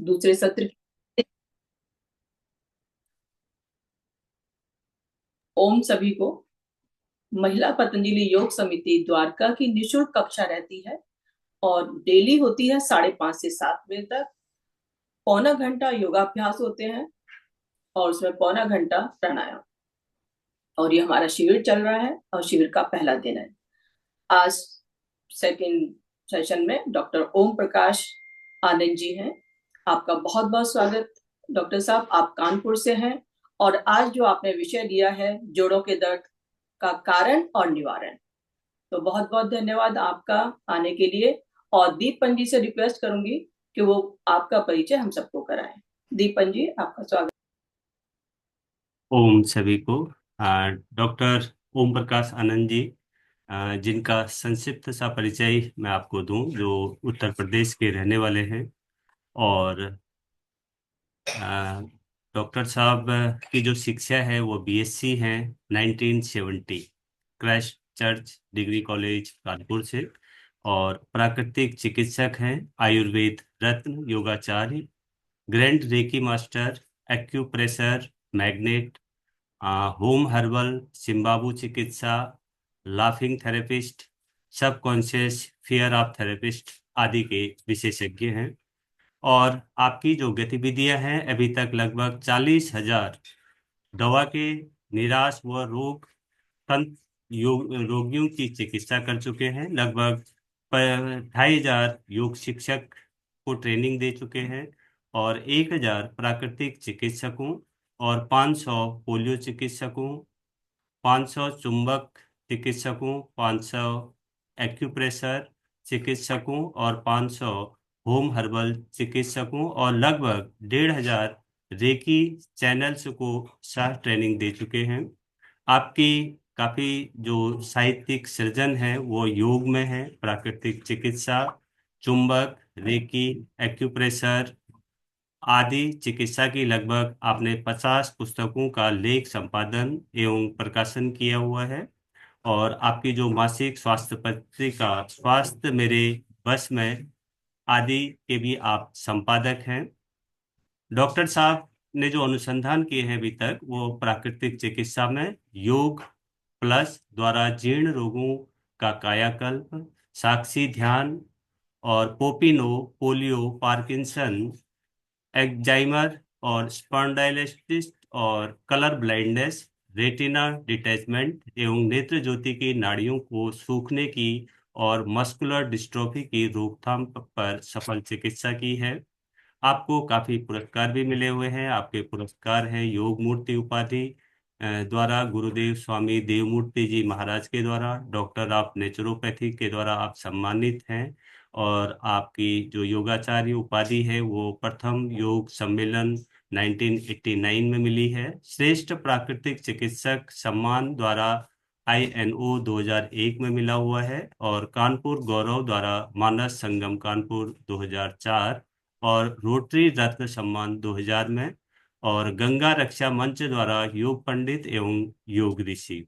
दूसरे सत्र ओम सभी को। महिला पतंजलि योग समिति द्वारका की निशुल्क कक्षा रहती है और डेली होती है 5:30 से 7 बजे तक। पौना घंटा योगाभ्यास होते हैं और उसमें पौना घंटा प्राणायाम। और ये हमारा शिविर चल रहा है और शिविर का पहला दिन है आज। सेकेंड सेशन में डॉक्टर ओम प्रकाश आनंद जी हैं। आपका बहुत बहुत स्वागत डॉक्टर साहब। आप कानपुर से हैं और आज जो आपने विषय लिया है जोड़ों के दर्द का कारण और निवारण, तो बहुत बहुत धन्यवाद आपका आने के लिए। और दीपन जी से रिक्वेस्ट करूंगी कि वो आपका परिचय हम सबको कराएं। दीपन जी, आपका स्वागत। ओम सभी को। डॉक्टर ओम प्रकाश आनंद जी, जिनका संक्षिप्त सा परिचय मैं आपको दूं, जो उत्तर प्रदेश के रहने वाले हैं। और आ, डॉक्टर साहब की जो शिक्षा है वो बीएससी है 1970 Christ Church degree college Kanpur से। और प्राकृतिक चिकित्सक हैं, आयुर्वेद रत्न, योगाचार्य, grand reiki master, acupressure magnet, home herbal, सिम्बाबू चिकित्सा, laughing therapist, subconscious fear of therapist आदि के विशेषज्ञ हैं। और आपकी जो गतिविधियां हैं, अभी तक लगभग 40,000 दवा के निराश व रोग तंत्र रोगियों की चिकित्सा कर चुके हैं। लगभग 2,500 योग शिक्षक को ट्रेनिंग दे चुके हैं। और 1,000 प्राकृतिक चिकित्सकों और 500 पोलियो चिकित्सकों, 500 चुंबक चिकित्सकों, 500 एक्यूप्रेशर चिकित्सकों और 500 होम हर्बल चिकित्सकों और लगभग 1,500 रेकी चैनल्स को सह ट्रेनिंग दे चुके हैं। आपकी काफी जो साहित्यिक सृजन है वो योग में है, प्राकृतिक चिकित्सा, चुंबक, रेकी, एक्यूप्रेशर आदि चिकित्सा की लगभग आपने 50 पुस्तकों का लेख संपादन एवं प्रकाशन किया हुआ है। और आपकी जो मासिक स्वास्थ्य पत्रिका स्वास्थ्य मेरे बस में आदि के भी आप संपादक हैं। डॉक्टर साहब ने जो अनुसंधान किए हैं अभी तक, वो प्राकृतिक चिकित्सा में योग प्लस द्वारा जीर्ण रोगों का कायाकल्प, साक्षी ध्यान और पोपिनो, पोलियो, पार्किंसन, एक्जाइमर और स्पॉन्डाइलिटिस और कलर ब्लाइंडनेस, रेटिना डिटैचमेंट एवं नेत्र ज्योति की नाड़ियों को सूखने की और मस्कुलर डिस्ट्रोफी की रोकथाम पर सफल चिकित्सा की है। आपको काफी पुरस्कार भी मिले हुए हैं। आपके पुरस्कार हैं योग मूर्ति उपाधि द्वारा गुरुदेव स्वामी देवमूर्ति जी महाराज के द्वारा, डॉक्टर ऑफ नेचुरोपैथी के द्वारा आप सम्मानित हैं। और आपकी जो योगाचार्य उपाधि है वो प्रथम योग सम्मेलन 1989 में मिली है। श्रेष्ठ प्राकृतिक चिकित्सक सम्मान द्वारा INO 2001 में मिला हुआ है। और कानपुर गौरव द्वारा मानस संगम कानपुर 2004 और रोटरी रत्न सम्मान 2000 में। और गंगा रक्षा मंच द्वारा योग पंडित एवं योग ऋषि।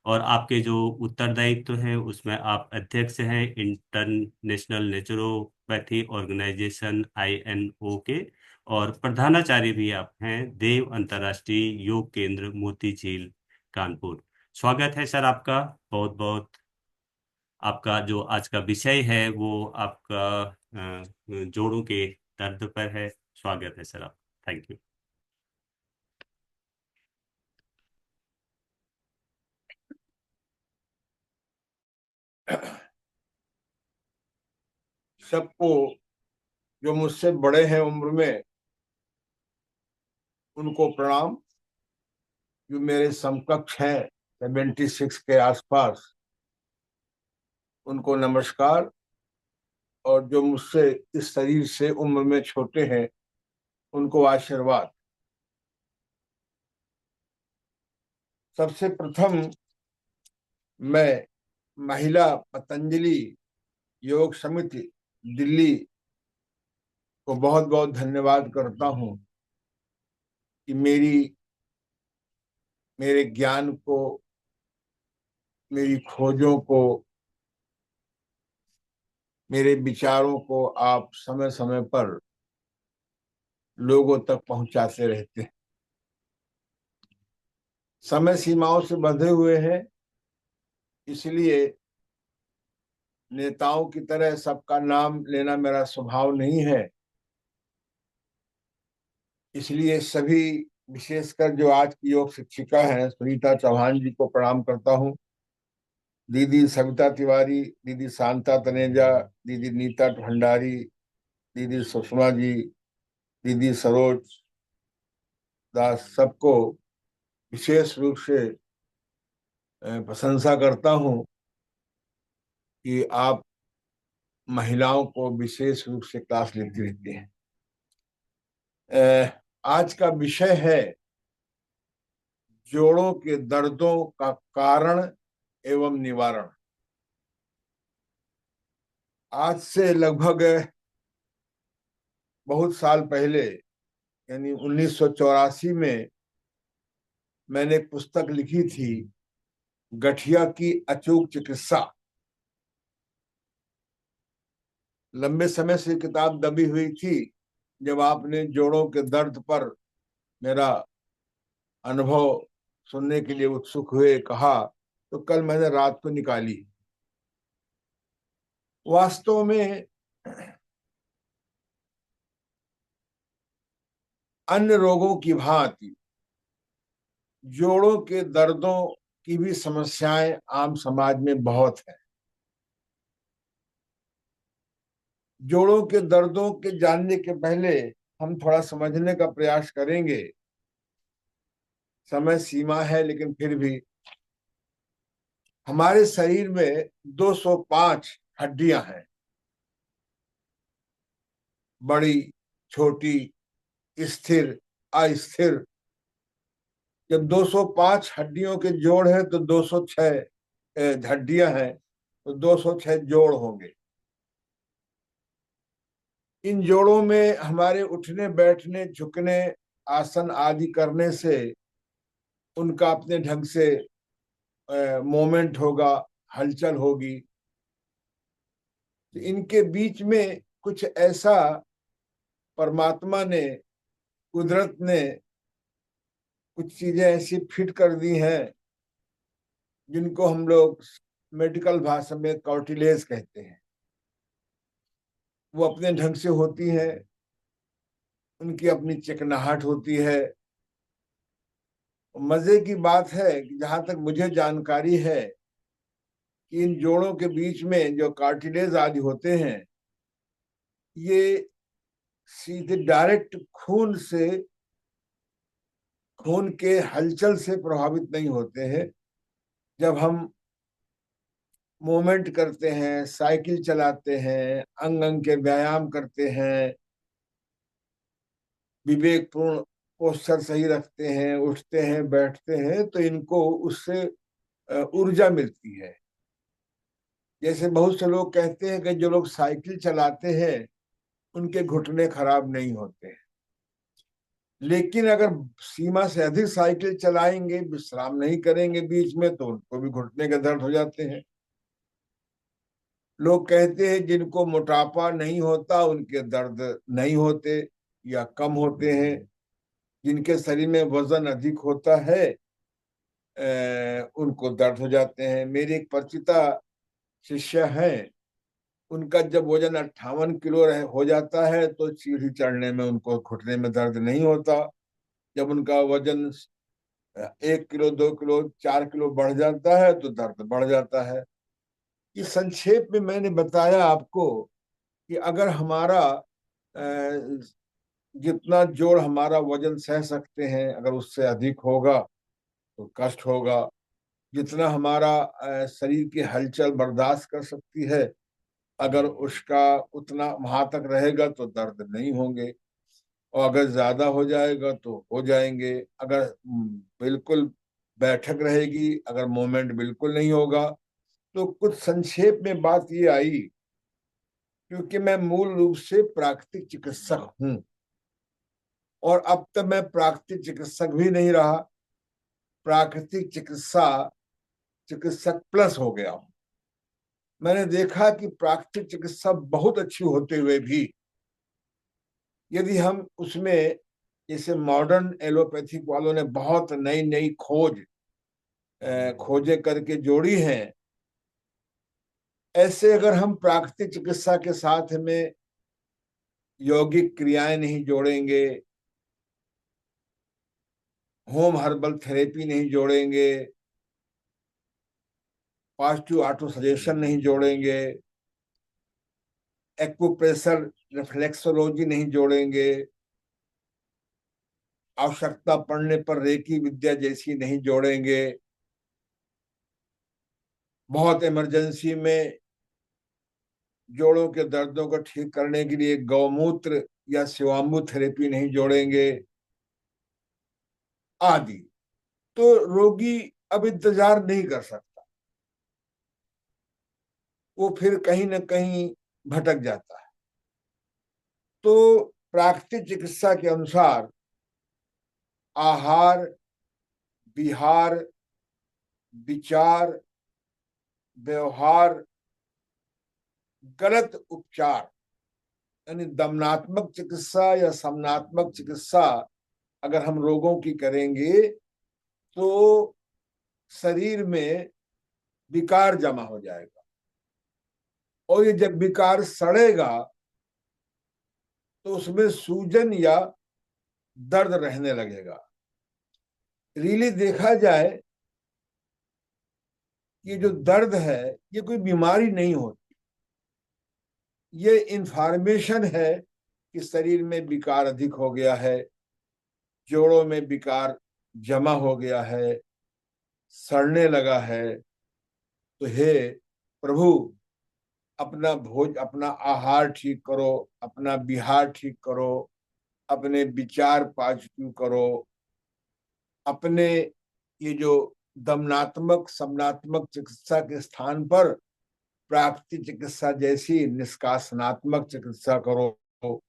और आपके जो उत्तरदायित्व हैं उसमें आप अध्यक्ष हैं इंटरनेशनल नेचुरोपैथी ऑर्गेनाइजेशन INO के। और प्रधानाचार्य भी आप हैं देव अंतर्राष्ट्रीय योग केंद्र मोती झील कानपुर। स्वागत है सर आपका। बहुत बहुत आपका जो आज का विषय है वो आपका जोड़ों के दर्द पर है। स्वागत है सर आप। Thank you. सबको जो मुझसे बड़े हैं उम्र में उनको प्रणाम, जो मेरे समकक्ष हैं 76 के आसपास उनको नमस्कार, और जो मुझसे इस शरीर से उम्र में छोटे हैं उनको आशीर्वाद। सबसे प्रथम मैं महिला पतंजलि योग समिति दिल्ली को बहुत बहुत धन्यवाद करता हूं कि मेरे ज्ञान को, मेरी खोजों को, मेरे विचारों को आप समय समय पर लोगों तक पहुंचाते रहते हैं। समय सीमाओं से बंधे हुए हैं, इसलिए नेताओं की तरह सबका नाम लेना मेरा स्वभाव नहीं है। इसलिए सभी, विशेषकर जो आज की योग शिक्षिका हैं सुनीता चौहान जी को प्रणाम करता हूँ, दीदी सविता तिवारी, दीदी शांता तनेजा, दीदी नीता भंडारी, दीदी सुषमा जी, दीदी सरोज दास, सबको विशेष रूप से प्रशंसा करता हूँ कि आप महिलाओं को विशेष रूप से क्लास लेती रहती हैं। आज का विषय है जोड़ों के दर्दों का कारण एवं निवारण। आज से लगभग बहुत साल पहले, यानी 1984 में मैंने एक पुस्तक लिखी थी, गठिया की अचूक चिकित्सा। लंबे समय से किताब दबी हुई थी। जब आपने जोड़ों के दर्द पर मेरा अनुभव सुनने के लिए उत्सुक हुए, कहा, तो कल मैंने रात को निकाली। वास्तव में अन्य रोगों की भांति जोड़ों के दर्दों की भी समस्याएं आम समाज में बहुत है। जोड़ों के दर्दों के जानने के पहले हम थोड़ा समझने का प्रयास करेंगे। समय सीमा है, लेकिन फिर भी हमारे शरीर में 205 हड्डियां हैं, बड़ी, छोटी, स्थिर, अस्थिर। जब 205 हड्डियों के जोड़ है तो 206 हड्डियां हैं, तो 206 जोड़ होंगे। इन जोड़ों में हमारे उठने बैठने झुकने आसन आदि करने से उनका अपने ढंग से मोमेंट होगा, हलचल होगी। तो इनके बीच में कुछ ऐसा परमात्मा ने, कुदरत ने कुछ चीजें ऐसी फिट कर दी हैं जिनको हम लोग मेडिकल भाषा में कार्टिलेज कहते हैं। वो अपने ढंग से होती हैं, उनकी अपनी चिकनाहट होती है। मजे की बात है कि जहां तक मुझे जानकारी है कि इन जोड़ों के बीच में जो कार्टिलेज आदि होते हैं, ये सीधे डायरेक्ट खून के हलचल से प्रभावित नहीं होते हैं। जब हम मूवमेंट करते हैं, साइकिल चलाते हैं, अंग अंग के व्यायाम करते हैं, विवेकपूर्ण पोस्चर सही रखते हैं, उठते हैं, बैठते हैं, तो इनको उससे ऊर्जा मिलती है। जैसे बहुत से लोग कहते हैं कि जो लोग साइकिल चलाते हैं उनके घुटने खराब नहीं होते, लेकिन अगर सीमा से अधिक साइकिल चलाएंगे, विश्राम नहीं करेंगे बीच में, तो उनको भी घुटने के दर्द हो जाते हैं। लोग कहते हैं जिनको मोटापा नहीं होता उनके दर्द नहीं होते या कम होते हैं। जिनके शरीर में वजन अधिक होता है उनको दर्द हो जाते हैं। मेरी एक परिचिता शिष्य है, उनका जब वजन 58 किलो हो जाता है तो सीढ़ी चढ़ने में उनको घुटने में दर्द नहीं होता। जब उनका वजन 1 किलो, 2 किलो, 4 किलो बढ़ जाता है तो दर्द बढ़ जाता है। ये संक्षेप में मैंने बताया आपको कि अगर हमारा जितना जोड़ हमारा वजन सह सकते हैं, अगर उससे अधिक होगा तो कष्ट होगा। जितना हमारा शरीर की हलचल बर्दाश्त कर सकती है, अगर उसका उतना वहां तक रहेगा तो दर्द नहीं होंगे, और अगर ज्यादा हो जाएगा तो हो जाएंगे। अगर बिल्कुल बैठक रहेगी, अगर मूवमेंट बिल्कुल नहीं होगा, तो कुछ संक्षेप में बात ये आई, क्योंकि मैं मूल रूप से प्राकृतिक चिकित्सक हूं और अब तक मैं प्राकृतिक चिकित्सक भी नहीं रहा, प्राकृतिक चिकित्सक प्लस हो गया हूं। मैंने देखा कि प्राकृतिक चिकित्सा बहुत अच्छी होते हुए भी यदि हम उसमें, जैसे मॉडर्न एलोपैथिक वालों ने बहुत नई नई खोजे करके जोड़ी हैं, ऐसे अगर हम प्राकृतिक चिकित्सा के साथ में यौगिक क्रियाएं नहीं जोड़ेंगे, होम हर्बल थेरेपी नहीं जोड़ेंगे, पॉजिटिव ऑटो सजेशन नहीं जोड़ेंगे, एक्यूप्रेशर रिफ्लेक्सोलॉजी नहीं जोड़ेंगे, आवश्यकता पड़ने पर रेकी विद्या जैसी नहीं जोड़ेंगे, बहुत इमरजेंसी में जोड़ों के दर्दों को ठीक करने के लिए गौमूत्र या शिवाम्बु थेरेपी नहीं जोड़ेंगे आदि, तो रोगी अब इंतजार नहीं कर सकता, वो फिर कहीं ना कहीं भटक जाता है। तो प्राकृतिक चिकित्सा के अनुसार आहार, विहार, विचार, व्यवहार, गलत उपचार, यानी दमनात्मक चिकित्सा या समनात्मक चिकित्सा अगर हम रोगों की करेंगे तो शरीर में विकार जमा हो जाएगा, और ये जब विकार सड़ेगा तो उसमें सूजन या दर्द रहने लगेगा। रियली देखा जाए, ये जो दर्द है ये कोई बीमारी नहीं होती, ये इंफॉर्मेशन है कि शरीर में विकार अधिक हो गया है, जोड़ों में विकार जमा हो गया है, सड़ने लगा है। तो हे प्रभु, अपना आहार ठीक करो, अपना विहार ठीक करो, अपने विचार पॉजिटिव करो, अपने ये जो दमनात्मक समनात्मक चिकित्सा के स्थान पर प्राकृतिक चिकित्सा जैसी निष्कासनात्मक चिकित्सा करो।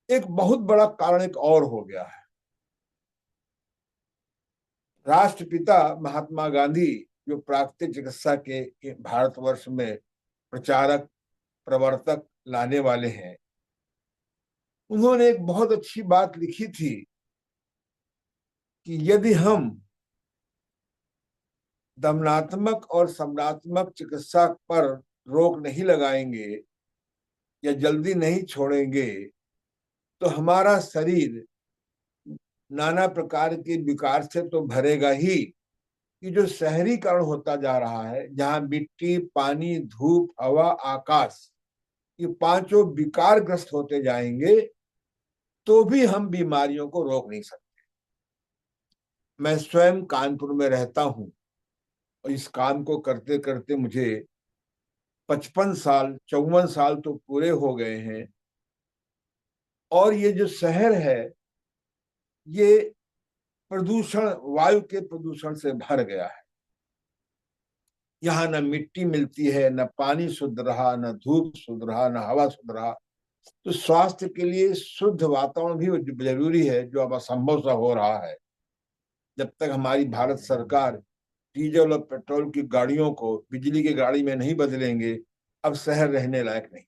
एक बहुत बड़ा कारण एक और हो गया है। राष्ट्रपिता महात्मा गांधी, जो प्राकृतिक चिकित्सा के भारतवर्ष में प्रचारक प्रवर्तक लाने वाले हैं, उन्होंने एक बहुत अच्छी बात लिखी थी कि यदि हम दमनात्मक और समनात्मक चिकित्सा पर रोक नहीं लगाएंगे या जल्दी नहीं छोड़ेंगे तो हमारा शरीर नाना प्रकार के विकार से तो भरेगा ही। कि जो शहरीकरण होता जा रहा है, जहां मिट्टी, पानी, धूप, हवा, आकाश, ये पांचों विकारग्रस्त होते जाएंगे तो भी हम बीमारियों को रोक नहीं सकते। मैं स्वयं कानपुर में रहता हूं और इस काम को करते करते मुझे 55 साल 54 साल तो पूरे हो गए हैं, और ये जो शहर है ये प्रदूषण, वायु के प्रदूषण से भर गया है। यहाँ न मिट्टी मिलती है, न पानी शुद्ध रहा, न धूप शुद्ध रहा, न हवा शुद्ध रहा। तो स्वास्थ्य के लिए शुद्ध वातावरण भी जरूरी है, जो अब असंभव सा हो रहा है। जब तक हमारी भारत सरकार डीजल और पेट्रोल की गाड़ियों को बिजली की गाड़ी में नहीं बदलेंगे, अब शहर रहने लायक नहीं।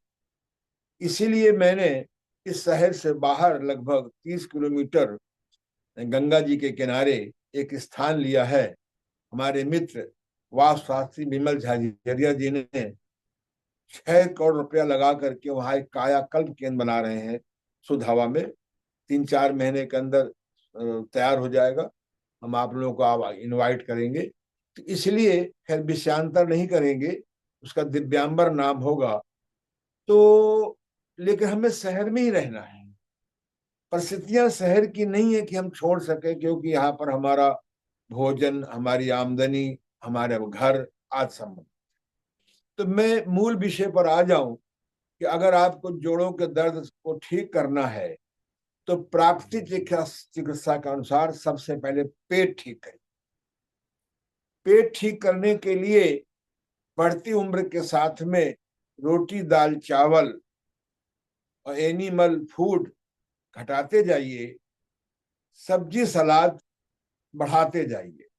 इसीलिए मैंने इस शहर से बाहर लगभग 30 किलोमीटर गंगा जी के किनारे एक स्थान लिया है। हमारे मित्र वास शास्त्री विमल झाझरिया जी ने 6 करोड़ रुपया लगा करके वहां एक कायाकल्प केंद्र बना रहे हैं शुद्ध हवा में। 3-4 महीने के अंदर तैयार हो जाएगा। हम आप लोगों को आप इनवाइट करेंगे। तो इसलिए खैर विषयांतर नहीं करेंगे, उसका दिव्यांबर नाम होगा। तो लेकिन हमें शहर में ही रहना है। परिस्थितियां शहर की नहीं है कि हम छोड़ सके, क्योंकि यहाँ पर हमारा भोजन, हमारी आमदनी, हमारे घर आज संबंध। तो मैं मूल विषय पर आ जाऊं कि अगर आपको जोड़ों के दर्द को ठीक करना है तो प्राकृतिक चिकित्सा के अनुसार सबसे पहले पेट ठीक करें। पेट ठीक करने के लिए बढ़ती उम्र के साथ में रोटी, दाल, चावल और एनिमल फूड घटाते जाइए, सब्जी सलाद बढ़ाते जाइए।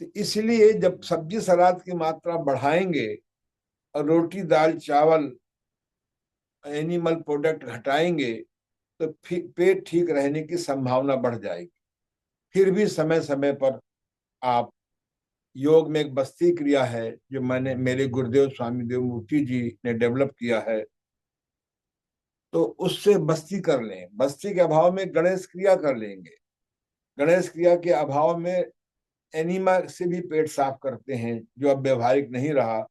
तो इसलिए जब सब्जी सलाद की मात्रा बढ़ाएंगे और रोटी, दाल, चावल एनिमल प्रोडक्ट घटाएंगे तो पेट ठीक रहने की संभावना बढ़ जाएगी। फिर भी समय समय पर आप योग में एक बस्ती क्रिया है जो मैंने मेरे गुरुदेव स्वामी देव मूर्ति जी ने डेवलप किया है, तो उससे बस्ती कर लें। बस्ती के अभाव में गणेश क्रिया कर लेंगे। गणेश क्रिया के अभाव में एनीमा से भी पेट साफ करते हैं, जो अब व्यवहारिक नहीं रहा।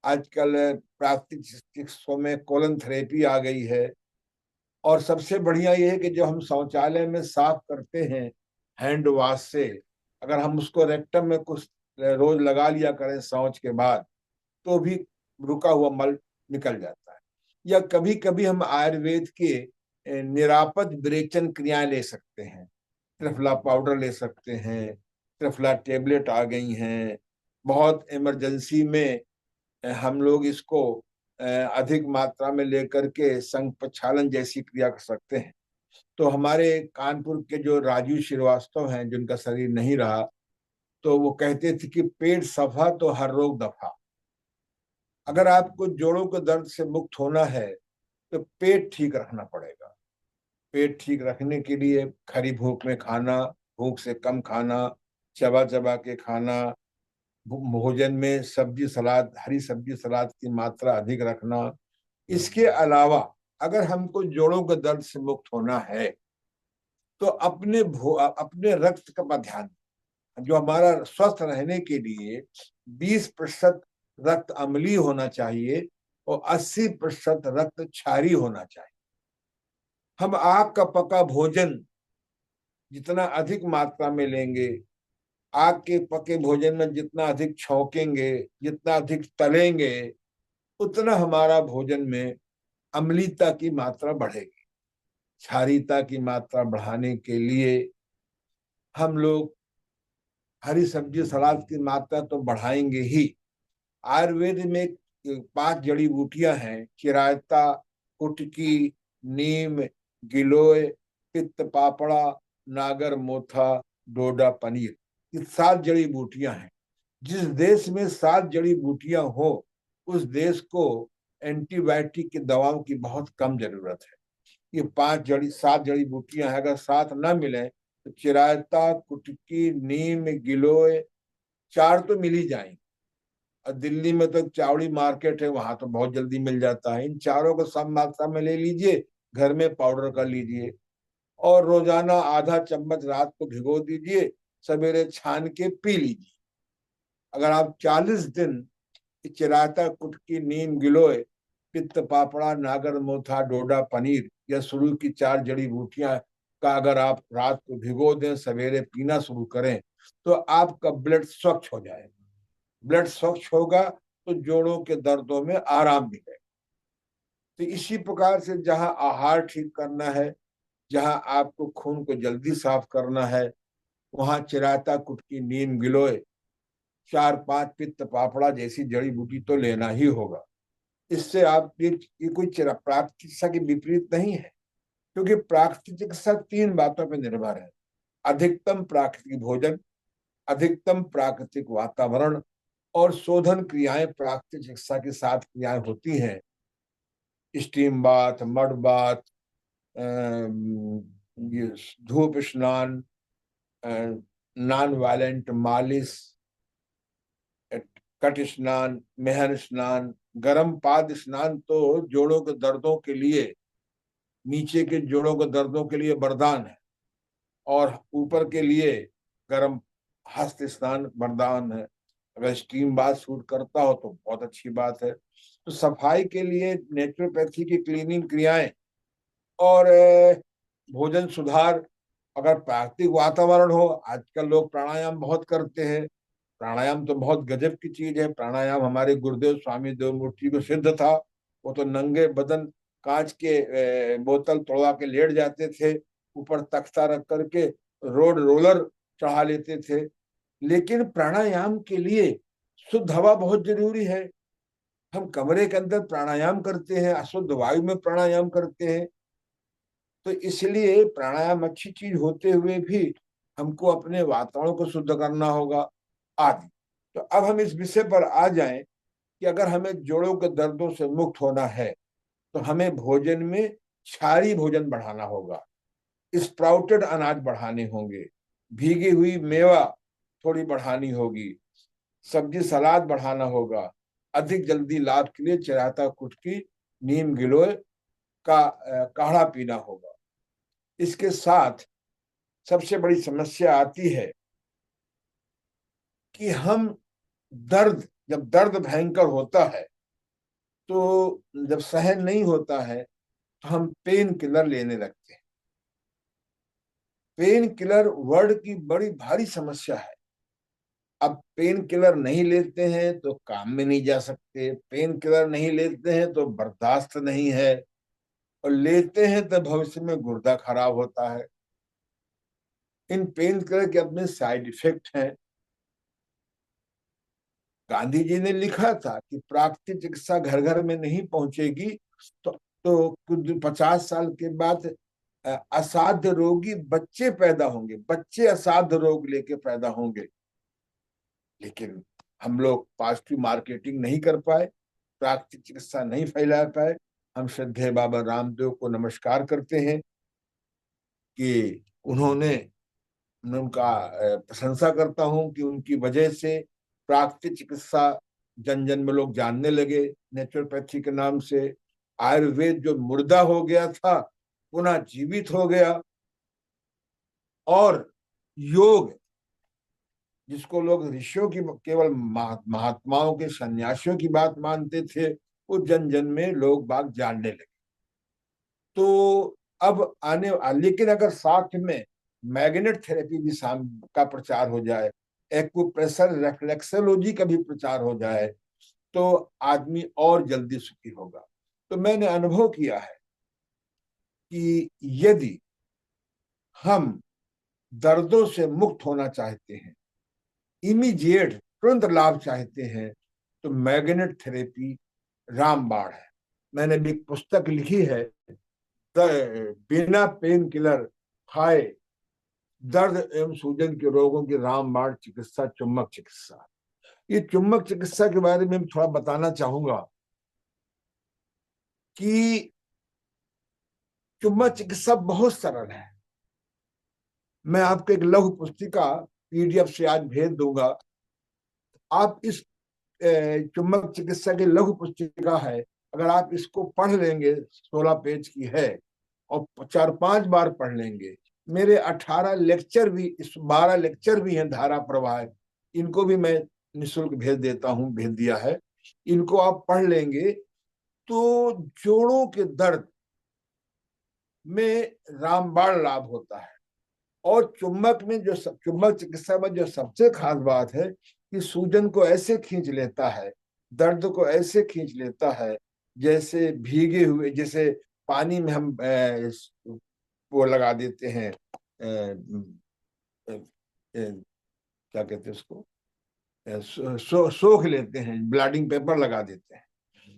आजकल प्राकृतिक चिकित्सकों में कोलन थेरेपी आ गई है। और सबसे बढ़िया ये है कि जो हम शौचालय में साफ करते हैं हैंड वॉश से, अगर हम उसको रेक्टम में कुछ रोज लगा लिया करें शौच के बाद, तो भी रुका हुआ मल निकल जाता है। या कभी कभी हम आयुर्वेद के निरापद विरेचन क्रियाएं ले सकते हैं। त्रिफला पाउडर ले सकते हैं, त्रिफला टेबलेट आ गई हैं। बहुत इमरजेंसी में हम लोग इसको अधिक मात्रा में लेकर के संघ प्रक्षालन जैसी क्रिया कर सकते हैं। तो हमारे कानपुर के जो राजू श्रीवास्तव हैं, जिनका शरीर नहीं रहा, तो वो कहते थे कि पेट सफा तो हर रोग दफा। अगर आपको जोड़ों के दर्द से मुक्त होना है तो पेट ठीक रखना पड़ेगा। पेट ठीक रखने के लिए खरी भूख में खाना, भूख से कम खाना, चबा चबा के खाना, भोजन में सब्जी सलाद, हरी सब्जी सलाद की मात्रा अधिक रखना। इसके अलावा अगर हमको जोड़ों के दर्द से मुक्त होना है तो अपने रक्त का ध्यान, जो हमारा स्वस्थ रहने के लिए 20% रक्त अम्लीय होना चाहिए और 80% रक्त क्षारीय होना चाहिए। हम आग का पका भोजन जितना अधिक मात्रा में लेंगे, आग के पके भोजन में जितना अधिक छौंकेंगे, जितना अधिक तलेंगे, उतना हमारा भोजन में अम्लीयता की मात्रा बढ़ेगी। क्षारीयता की मात्रा बढ़ाने के लिए हम लोग हरी सब्जी सलाद की मात्रा तो बढ़ाएंगे ही। आयुर्वेद में 5 जड़ी बूटियां हैं: चिरायता, कुटकी, नीम, गिलोय, पित्त पापड़ा, नागर मोथा, डोडा पनीर। ये 7 जड़ी बूटियां हैं। जिस देश में 7 जड़ी बूटियां हो, उस देश को एंटीबायोटिक की दवाओं की बहुत कम जरूरत है। ये 7 जड़ी बूटियां हैं, अगर 7 न मिले तो चिरायता, कुटकी, नीम, गिलोय 4 तो मिल ही जाएंगे। और दिल्ली में तो चावड़ी मार्केट है, वहां तो बहुत जल्दी मिल जाता है। इन चारों को सम मात्रा में ले लीजिए, घर में पाउडर कर लीजिए और रोजाना आधा चम्मच रात को भिगो दीजिए, सवेरे छान के पी लीजिए। अगर आप 40 दिन चिराता, कुटकी, नीम, गिलोय, पित्त पापड़ा, नागर मोथा, डोडा पनीर या शुरू की 4 जड़ी बूटियां का अगर आप रात को भिगो दें, सवेरे पीना शुरू करें, तो आपका ब्लड स्वच्छ हो जाएगा। ब्लड स्वच्छ होगा तो जोड़ों के दर्दों में आराम मिलेगा। तो इसी प्रकार से जहां आहार ठीक करना है, जहां आपको खून को जल्दी साफ करना है, वहां चिराता, कुटकी, नीम, गिलोय, 4-5 पित्त पापड़ा जैसी जड़ी बूटी तो लेना ही होगा। इससे आप ये कोई प्राकृतिक चिकित्सा के विपरीत नहीं है, क्योंकि प्राकृतिक चिकित्सा 3 बातों पर निर्भर है: अधिकतम प्राकृतिक भोजन, अधिकतम प्राकृतिक वातावरण और शोधन क्रियाएं। प्राकृतिक चिकित्सा के साथ क्रियाएं होती हैं: स्टीम बाथ, मड बाथ, धूप स्नान, नॉन वायलेंट मालिश, कट स्नान, मेहन स्नान, गर्म पाद स्नान तो जोड़ों के दर्दों के लिए, नीचे के जोड़ों के दर्दों के लिए वरदान है, और ऊपर के लिए गर्म हस्त स्नान वरदान है। अगर स्टीम बाथ सूट करता हो तो बहुत अच्छी बात है। तो सफाई के लिए नेचुरोपैथी की क्लीनिंग क्रियाएं और भोजन सुधार। अगर प्राकृतिक वातावरण हो, आजकल लोग प्राणायाम बहुत करते हैं। प्राणायाम तो बहुत गजब की चीज है। प्राणायाम हमारे गुरुदेव स्वामी देवमूर्ति को सिद्ध था। वो तो नंगे बदन कांच के बोतल तोड़वा के लेट जाते थे, ऊपर तख्ता रख करके रोड रोलर चढ़ा लेते थे। लेकिन प्राणायाम के लिए शुद्ध हवा बहुत जरूरी है। हम कमरे के अंदर प्राणायाम करते हैं, अशुद्ध वायु में प्राणायाम करते हैं। तो इसलिए प्राणायाम अच्छी चीज होते हुए भी हमको अपने वातावरण को शुद्ध करना होगा आदि। तो अब हम इस विषय पर आ जाएं कि अगर हमें जोड़ों के दर्दों से मुक्त होना है तो हमें भोजन में क्षारीय भोजन बढ़ाना होगा, स्प्राउटेड अनाज बढ़ाने होंगे, भीगी हुई मेवा थोड़ी बढ़ानी होगी, सब्जी सलाद बढ़ाना होगा, अधिक जल्दी लाभ के लिए चिराता कुटकी नीम गिलोय का काढ़ा पीना होगा। इसके साथ सबसे बड़ी समस्या आती है कि हम जब दर्द भयंकर होता है तो जब सहन नहीं होता है तो हम पेन किलर लेने लगते हैं। पेन किलर वर्ड की बड़ी भारी समस्या है। अब पेन किलर नहीं लेते हैं तो काम में नहीं जा सकते, पेन किलर नहीं लेते हैं तो बर्दाश्त नहीं है, और लेते हैं तो भविष्य में गुर्दा खराब होता है। इन पेन किलर के अपने साइड इफेक्ट हैं। गांधी जी ने लिखा था कि प्राकृतिक चिकित्सा घर घर में नहीं पहुंचेगी तो कुछ 50 साल के बाद असाध्य रोगी बच्चे पैदा होंगे, बच्चे असाध्य रोग लेके पैदा होंगे। लेकिन हम लोग पॉजिटिव मार्केटिंग नहीं कर पाए, प्राकृतिक चिकित्सा नहीं फैला पाए। हम श्रद्धेय बाबा रामदेव को नमस्कार करते हैं कि उन्होंने, उनका प्रशंसा करता हूं कि उनकी वजह से प्राकृतिक चिकित्सा जन जन में लोग जानने लगे। नेचुरोपैथी के नाम से आयुर्वेद जो मुर्दा हो गया था पुनः जीवित हो गया, और योग जिसको लोग ऋषियों की केवल महात्माओं के सन्यासियों की बात मानते थे, वो जन जन में लोग बाग जानने लगे। तो अब लेकिन अगर साथ में मैग्नेट थेरेपी भी का प्रचार हो जाए, एक्यूप्रेशर रेफ्लेक्सोलॉजी का भी प्रचार हो जाए, तो आदमी और जल्दी सुखी होगा। तो मैंने अनुभव किया है कि यदि हम दर्दों से मुक्त होना चाहते हैं, इमीडिएट तुरंत लाभ चाहते हैं, तो मैग्नेट थेरेपी रामबाण है। मैंने भी एक पुस्तक लिखी है, बिना पेन किलर खाए दर्द एवं सूजन के रोगों की रामबाण चिकित्सा, चुम्बक चिकित्सा। ये चुम्बक चिकित्सा के बारे में थोड़ा बताना चाहूंगा कि चुम्बक चिकित्सा बहुत सरल है। मैं आपको एक लघु पुस्तिका पीडीएफ से आज भेज दूंगा। आप इस चुम्बक चिकित्सा की लघु पुस्तिका है, अगर आप इसको पढ़ लेंगे, 16 पेज की है, और 4-5 बार पढ़ लेंगे। मेरे 18 लेक्चर भी, इस 12 लेक्चर भी हैं धारा प्रवाह, इनको भी मैं निःशुल्क भेज देता हूं, भेज दिया है। इनको आप पढ़ लेंगे तो जोड़ों के दर्द में रामबाण लाभ होता है। और चुम्बक चिकित्सा में जो सबसे खास बात है कि सूजन को ऐसे खींच लेता है, दर्द को ऐसे खींच लेता है जैसे भीगे हुए, जैसे पानी में हम वो लगा देते हैं, क्या कहते हैं उसको, सोख लेते हैं, ब्लडिंग पेपर लगा देते हैं।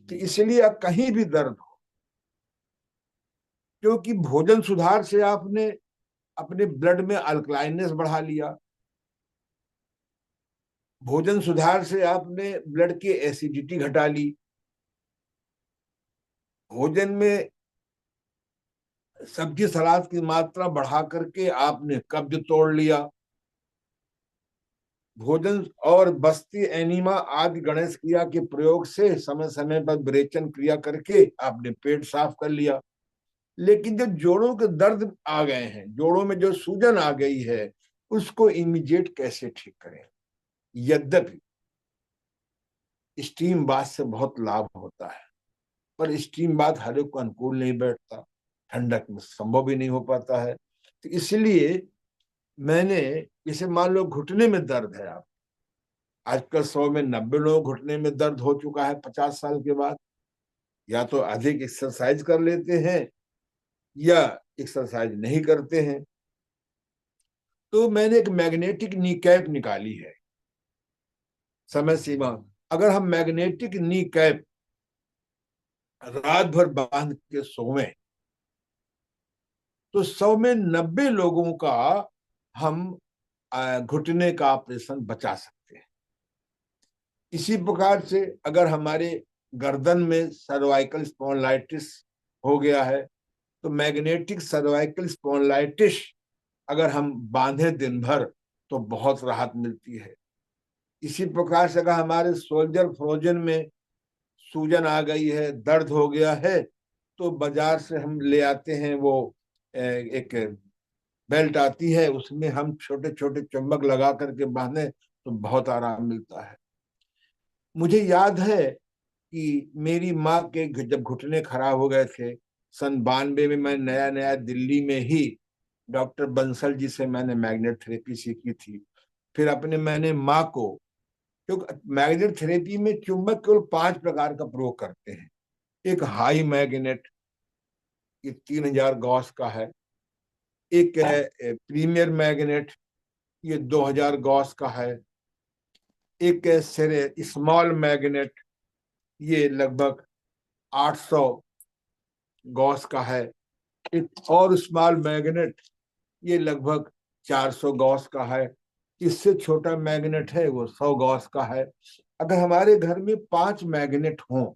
तो इसलिए अब कहीं भी दर्द हो, क्योंकि भोजन सुधार से आपने अपने ब्लड में अल्कलाइननेस बढ़ा लिया, भोजन सुधार से आपने ब्लड की एसिडिटी घटा ली, भोजन में सब्जी सलाद की मात्रा बढ़ा करके आपने कब्ज तोड़ लिया, भोजन और बस्ती एनीमा आदि गणेश क्रिया के प्रयोग से समय समय पर विरेचन क्रिया करके आपने पेट साफ कर लिया। लेकिन जो जोड़ों के दर्द आ गए हैं, जोड़ों में जो सूजन आ गई है, उसको इमीडिएट कैसे ठीक करें। यद्यपि स्टीम बाथ से बहुत लाभ होता है, पर स्टीम बाथ हर एक को अनुकूल नहीं बैठता, ठंडक में संभव भी नहीं हो पाता है। तो इसलिए मैंने, जैसे मान लो घुटने में दर्द है, आप आजकल 100 में 90 लोग घुटने में दर्द हो चुका है 50 साल के बाद, या तो अधिक एक्सरसाइज कर लेते हैं या एक्सरसाइज नहीं करते हैं। तो मैंने एक मैग्नेटिक नी कैप निकाली है, समय सीमा, अगर हम मैग्नेटिक नी कैप रात भर बांध के सोवें तो 100 में 90 लोगों का हम घुटने का ऑपरेशन बचा सकते हैं। इसी प्रकार से अगर हमारे गर्दन में सर्वाइकल स्पॉन्डिलाइटिस हो गया है, तो मैग्नेटिक सर्वाइकल स्पॉन्डिलाइटिस अगर हम बांधे दिन भर तो बहुत राहत मिलती है। इसी प्रकार से अगर हमारे सोल्जर फ्रोजन में सूजन आ गई है, दर्द हो गया है, तो बाजार से हम ले आते हैं वो एक बेल्ट आती है, उसमें हम छोटे छोटे चुंबक लगा करके बांधे तो बहुत आराम मिलता है। मुझे याद है कि मेरी माँ के जब घुटने खराब हो गए थे सन 92 में, मैं नया नया दिल्ली में ही डॉक्टर बंसल जी से मैंने मैग्नेट थेरेपी सीखी थी। फिर अपने मैंने माँ को, क्योंकि मैग्नेट थेरेपी में चुंबक केवल 5 प्रकार का प्रयोग करते हैं। एक हाई मैग्नेट, ये 3000 गॉस का है। एक है प्रीमियर मैग्नेट, ये 2000 गॉस का है। एक है स्मॉल मैग्नेट, ये लगभग 800 गॉस का है। एक और स्मॉल मैग्नेट, ये लगभग 400 गॉस का है। इससे छोटा मैग्नेट है वो 100 गॉस का है। अगर हमारे घर में 5 मैग्नेट हों,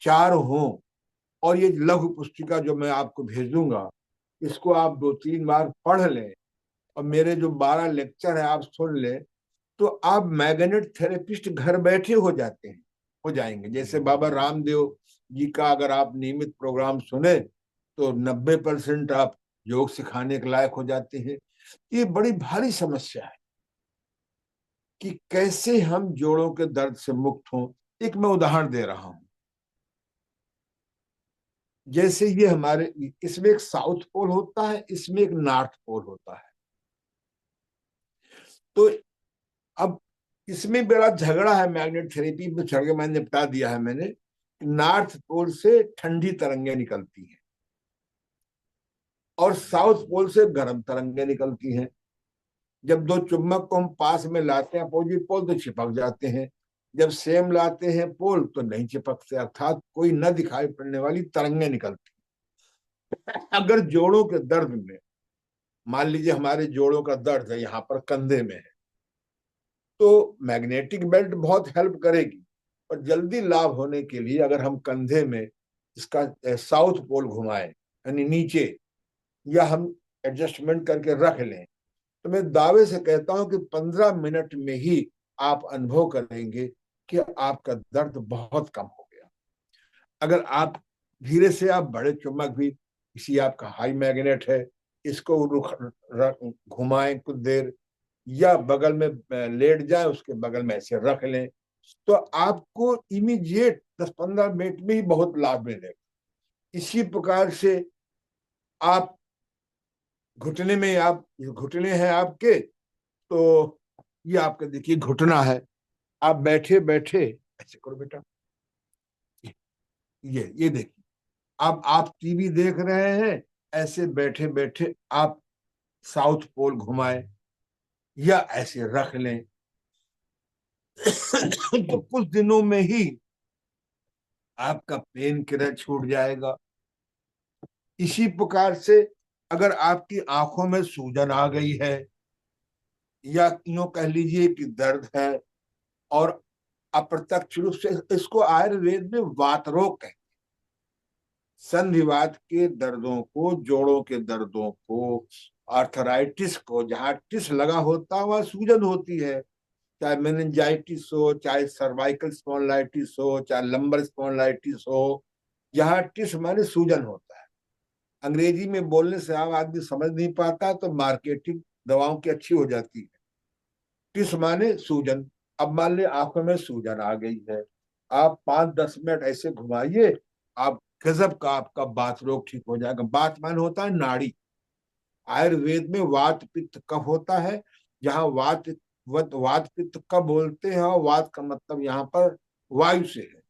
4 हों, और ये लघु पुस्तिका जो मैं आपको भेजूंगा, इसको आप 2-3 बार पढ़ लें और मेरे जो 12 लेक्चर है आप सुन लें, तो आप मैग्नेट थेरेपिस्ट घर बैठे हो जाएंगे। जैसे बाबा रामदेव जी का अगर आप नियमित प्रोग्राम सुने तो 90% आप योग सिखाने के लायक हो जाते हैं। ये बड़ी भारी समस्या है कि कैसे हम जोड़ों के दर्द से मुक्त हों। एक मैं उदाहरण दे रहा हूं, जैसे ये हमारे, इसमें एक साउथ पोल होता है, इसमें एक नॉर्थ पोल होता है। तो अब इसमें बड़ा झगड़ा है, मैग्नेट थेरेपी में चढ़ के मैंने निपटा दिया है मैंने। नॉर्थ पोल से ठंडी तरंगें निकलती हैं और साउथ पोल से गर्म तरंगें निकलती हैं। जब दो चुम्बक को हम पास में लाते हैं अपोजिट पोल तो चिपक जाते हैं, जब सेम लाते हैं पोल तो नहीं चिपकते, अर्थात कोई न दिखाई पड़ने वाली तरंगें निकलती। अगर जोड़ों के दर्द में, मान लीजिए हमारे जोड़ों का दर्द है यहाँ पर कंधे में है, तो मैग्नेटिक बेल्ट बहुत हेल्प करेगी। और जल्दी लाभ होने के लिए अगर हम कंधे में इसका साउथ पोल घुमाएं, यानी नीचे, या हम एडजस्टमेंट करके रख लें, तो मैं दावे से कहता हूं कि 15 मिनट में ही आप अनुभव करेंगे कि आपका दर्द बहुत कम हो गया। अगर आप धीरे से, आप बड़े चुम्बक भी, इसी आपका हाई मैग्नेट है, इसको घुमाएं कुछ देर, या बगल में लेट जाए, उसके बगल में ऐसे रख लें, तो आपको इमीडिएट 10-15 मिनट में ही बहुत लाभ मिलेगा। इसी प्रकार से आप घुटने में, आप घुटने हैं आपके, तो ये आपका देखिए घुटना है, आप बैठे बैठे ऐसे करो बेटा, ये देखिए, अब आप टीवी देख रहे हैं, ऐसे बैठे बैठे आप साउथ पोल घुमाएं या ऐसे रख लें तो कुछ दिनों में ही आपका पेन किलर छूट जाएगा। इसी प्रकार से अगर आपकी आंखों में सूजन आ गई है, या यूं कह लीजिए कि दर्द है, और अप्रत्यक्ष रूप से इसको आयुर्वेद में वात रोग कहते हैं, संधिवात के दर्दों को, जोड़ों के दर्दों को, आर्थराइटिस को, जहां टिस लगा होता है वहां सूजन होती है, चाहे मेनिंजाइटिस हो, चाहे सर्वाइकल स्पॉन्डिलाइटिस हो, चाहे लंबर स्पॉन्डिलाइटिस हो, जहां टिस माने सूजन होता है। अंग्रेजी में बोलने से आम आदमी समझ नहीं पाता, तो मार्केटिंग दवाओं की अच्छी हो जाती है। टिस माने सूजन। अब मान ले आंखों में सूजन आ गई है, आप 5-10 मिनट ऐसे घुमाइए, आप गजब का आपका बात रोग ठीक हो जाएगा। बात मान होता है नाड़ी, आयुर्वेद में वात पित्त कफ होता है। जहां वात पित्त कफ बोलते हैं, वात का मतलब यहाँ पर वायु से है,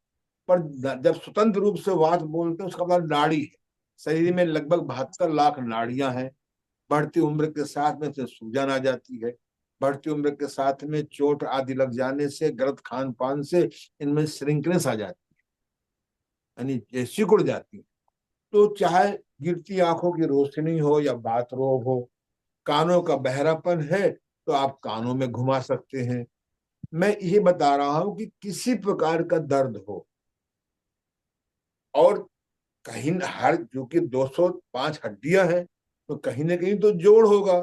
पर जब स्वतंत्र रूप से वात बोलते हैं उसका मतलब नाड़ी है। शरीर में लगभग 72 लाख नाड़ियां हैं। बढ़ती उम्र के साथ में से सूजन आ जाती है, बढ़ती उम्र के साथ में चोट आदि लग जाने से, गलत खान पान से इनमें श्रिंकनेस आ जाती है, यानी सिकुड़ जाती है। तो चाहे गिरती आंखों की रोशनी हो या बात रोग हो, कानों का बहरापन है तो आप कानों में घुमा सकते हैं। मैं ये बता रहा हूं कि किसी प्रकार का दर्द हो और कहीं हर जो कि 205 हड्डियां हैं, तो कहीं ना कहीं तो जोड़ होगा।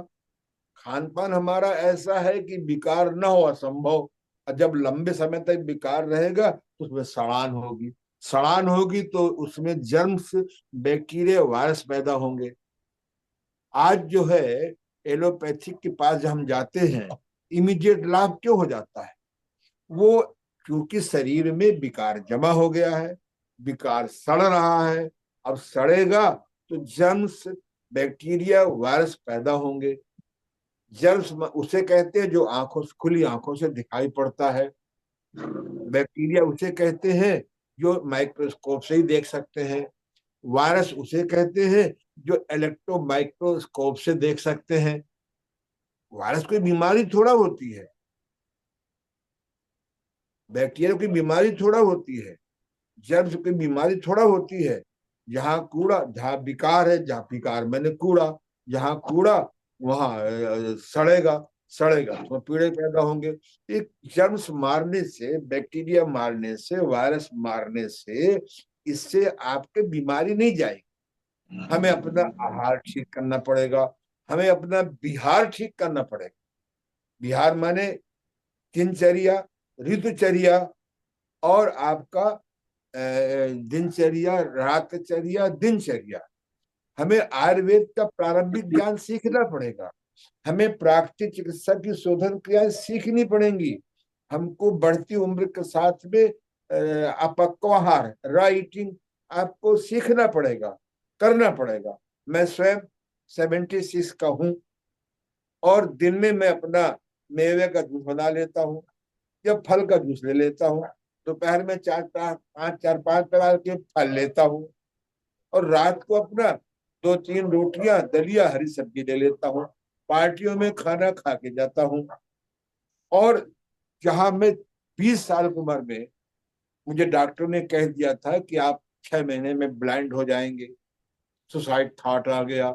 खान पान हमारा ऐसा है कि विकार ना हो असंभव, और जब लंबे समय तक विकार रहेगा तो उसमें सड़ान होगी। सड़ान होगी तो उसमें जर्म्स, बैक्टीरिया, वायरस पैदा होंगे। आज जो है एलोपैथिक के पास जब हम जाते हैं, इमीडिएट लाभ क्यों हो जाता है? वो क्योंकि शरीर में विकार जमा हो गया है, विकार सड़ रहा है। अब सड़ेगा तो जर्म्स, बैक्टीरिया, वायरस पैदा होंगे। जर्म्स उसे कहते हैं जो आंखों से, खुली आंखों से दिखाई पड़ता है। बैक्टीरिया उसे कहते हैं जो माइक्रोस्कोप से ही देख सकते हैं। वायरस उसे कहते हैं जो इलेक्ट्रो माइक्रोस्कोप से देख सकते हैं। वायरस कोई बीमारी थोड़ा होती है, बैक्टीरिया की बीमारी थोड़ा होती है, जर्म्स की बीमारी थोड़ा होती है। जहाँ कूड़ा, जहाँ विकार है, जहाँ विकार मैंने कूड़ा, जहाँ कूड़ा वहां सड़ेगा, सड़ेगा तो पीड़े पैदा होंगे। एक जर्म्स मारने से, बैक्टीरिया मारने से, वायरस मारने से, इससे आपके बीमारी नहीं जाएगी। हमें अपना आहार ठीक करना पड़ेगा, हमें अपना बिहार ठीक करना पड़ेगा। बिहार माने दिनचर्या, ऋतुचर्या, और आपका दिनचर्या, रातचर्या, दिनचर्या। हमें आयुर्वेद का प्रारंभिक ज्ञान सीखना पड़ेगा, हमें प्राकृतिक चिकित्सा की शोधन क्रियाएं सीखनी पड़ेंगी। हमको बढ़ती उम्र के साथ में अपक्वाहार, राइटिंग आपको सीखना पड़ेगा, करना पड़ेगा। मैं स्वयं 76 का हूँ, और दिन में मैं अपना मेवे का जूस बना लेता हूँ या फल का जूस ले लेता हूँ। दोपहर में चार पांच प्रकार के फल लेता हूँ, और रात को अपना 2-3 रोटियां, दलिया, हरी सब्जी ले लेता हूँ। पार्टियों में खाना खा के जाता हूँ। और जहां मैं 20 साल की उम्र में, मुझे डॉक्टर ने कह दिया था कि आप 6 महीने में ब्लाइंड हो जाएंगे, सुसाइड थॉट आ गया,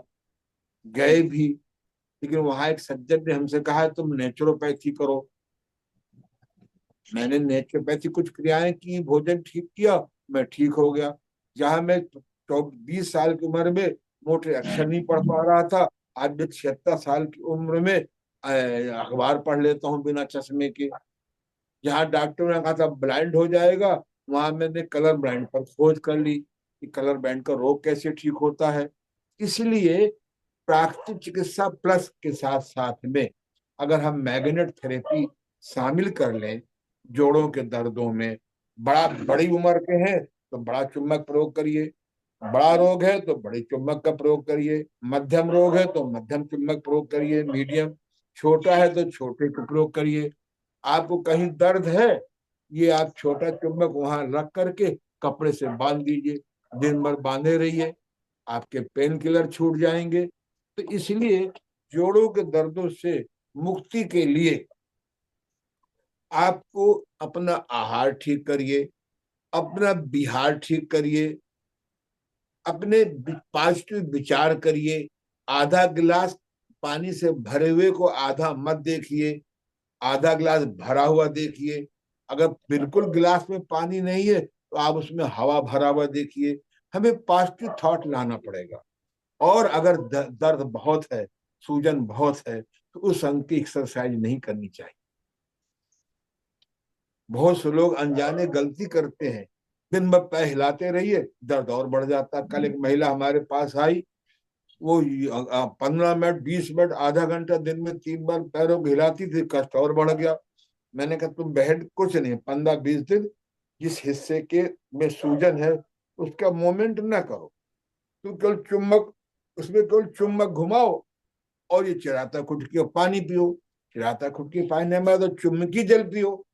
गए भी। लेकिन वहां एक सज्जन ने हमसे कहा तुम नेचुरोपैथी करो। मैंने नेचुरोपैथी कुछ क्रियाएं की, भोजन ठीक किया, मैं ठीक हो गया। जहां मैं 20 साल की उम्र में मोटे अक्षर नहीं पढ़ पा रहा था, आज मैं 76 साल की उम्र में अखबार पढ़ लेता हूँ बिना चश्मे के। जहाँ डॉक्टर ने कहा था ब्लाइंड हो जाएगा, वहां मैंने कलर ब्लाइंड पर खोज कर ली कि कलर ब्लाइंड का रोग कैसे ठीक होता है। इसलिए प्राकृतिक चिकित्सा प्लस के साथ साथ में अगर हम मैग्नेट थेरेपी शामिल कर लें जोड़ों के दर्दों में, बड़ी उम्र के हैं तो बड़ा चुम्बक प्रयोग करिए, बड़ा रोग है तो बड़े चुम्बक का प्रयोग करिए, मध्यम रोग है तो मध्यम चुम्बक प्रयोग करिए, मीडियम, छोटा है तो छोटे का प्रयोग करिए। आपको कहीं दर्द है, ये आप छोटा चुम्बक वहां रख करके कपड़े से बांध दीजिए, दिन भर बांधे रहिए, आपके पेन किलर छूट जाएंगे। तो इसलिए जोड़ों के दर्दों से मुक्ति के लिए आपको अपना आहार ठीक करिए, अपना बिहार ठीक करिए, अपने पॉजिटिव विचार करिए। आधा गिलास पानी से भरे हुए को आधा मत देखिए, आधा गिलास भरा हुआ देखिए। अगर बिल्कुल गिलास में पानी नहीं है तो आप उसमें हवा भरा हुआ देखिए। हमें पॉजिटिव थॉट लाना पड़ेगा। और अगर दर्द बहुत है, सूजन बहुत है, तो उस अंग की एक्सरसाइज नहीं करनी चाहिए। बहुत से लोग अनजाने गलती करते हैं, दिन भर पैर हिलाते रहिए, दर्द और बढ़ जाता। कल एक महिला हमारे पास आई, वो 15 मिनट, 20 मिनट, आधा घंटा दिन में 3 बार पैरों को हिलाती थी, कष्ट और बढ़ गया। मैंने कहा तुम बहन कुछ नहीं, 15-20 दिन जिस हिस्से के में सूजन है उसका मोमेंट ना करो, तुम केवल चुम्बक, उसमें केवल चुम्बक घुमाओ, और ये चिराता खुटकी पानी पियो, चिराता खुटकी पानी में तो चुम्बकी जल पियो।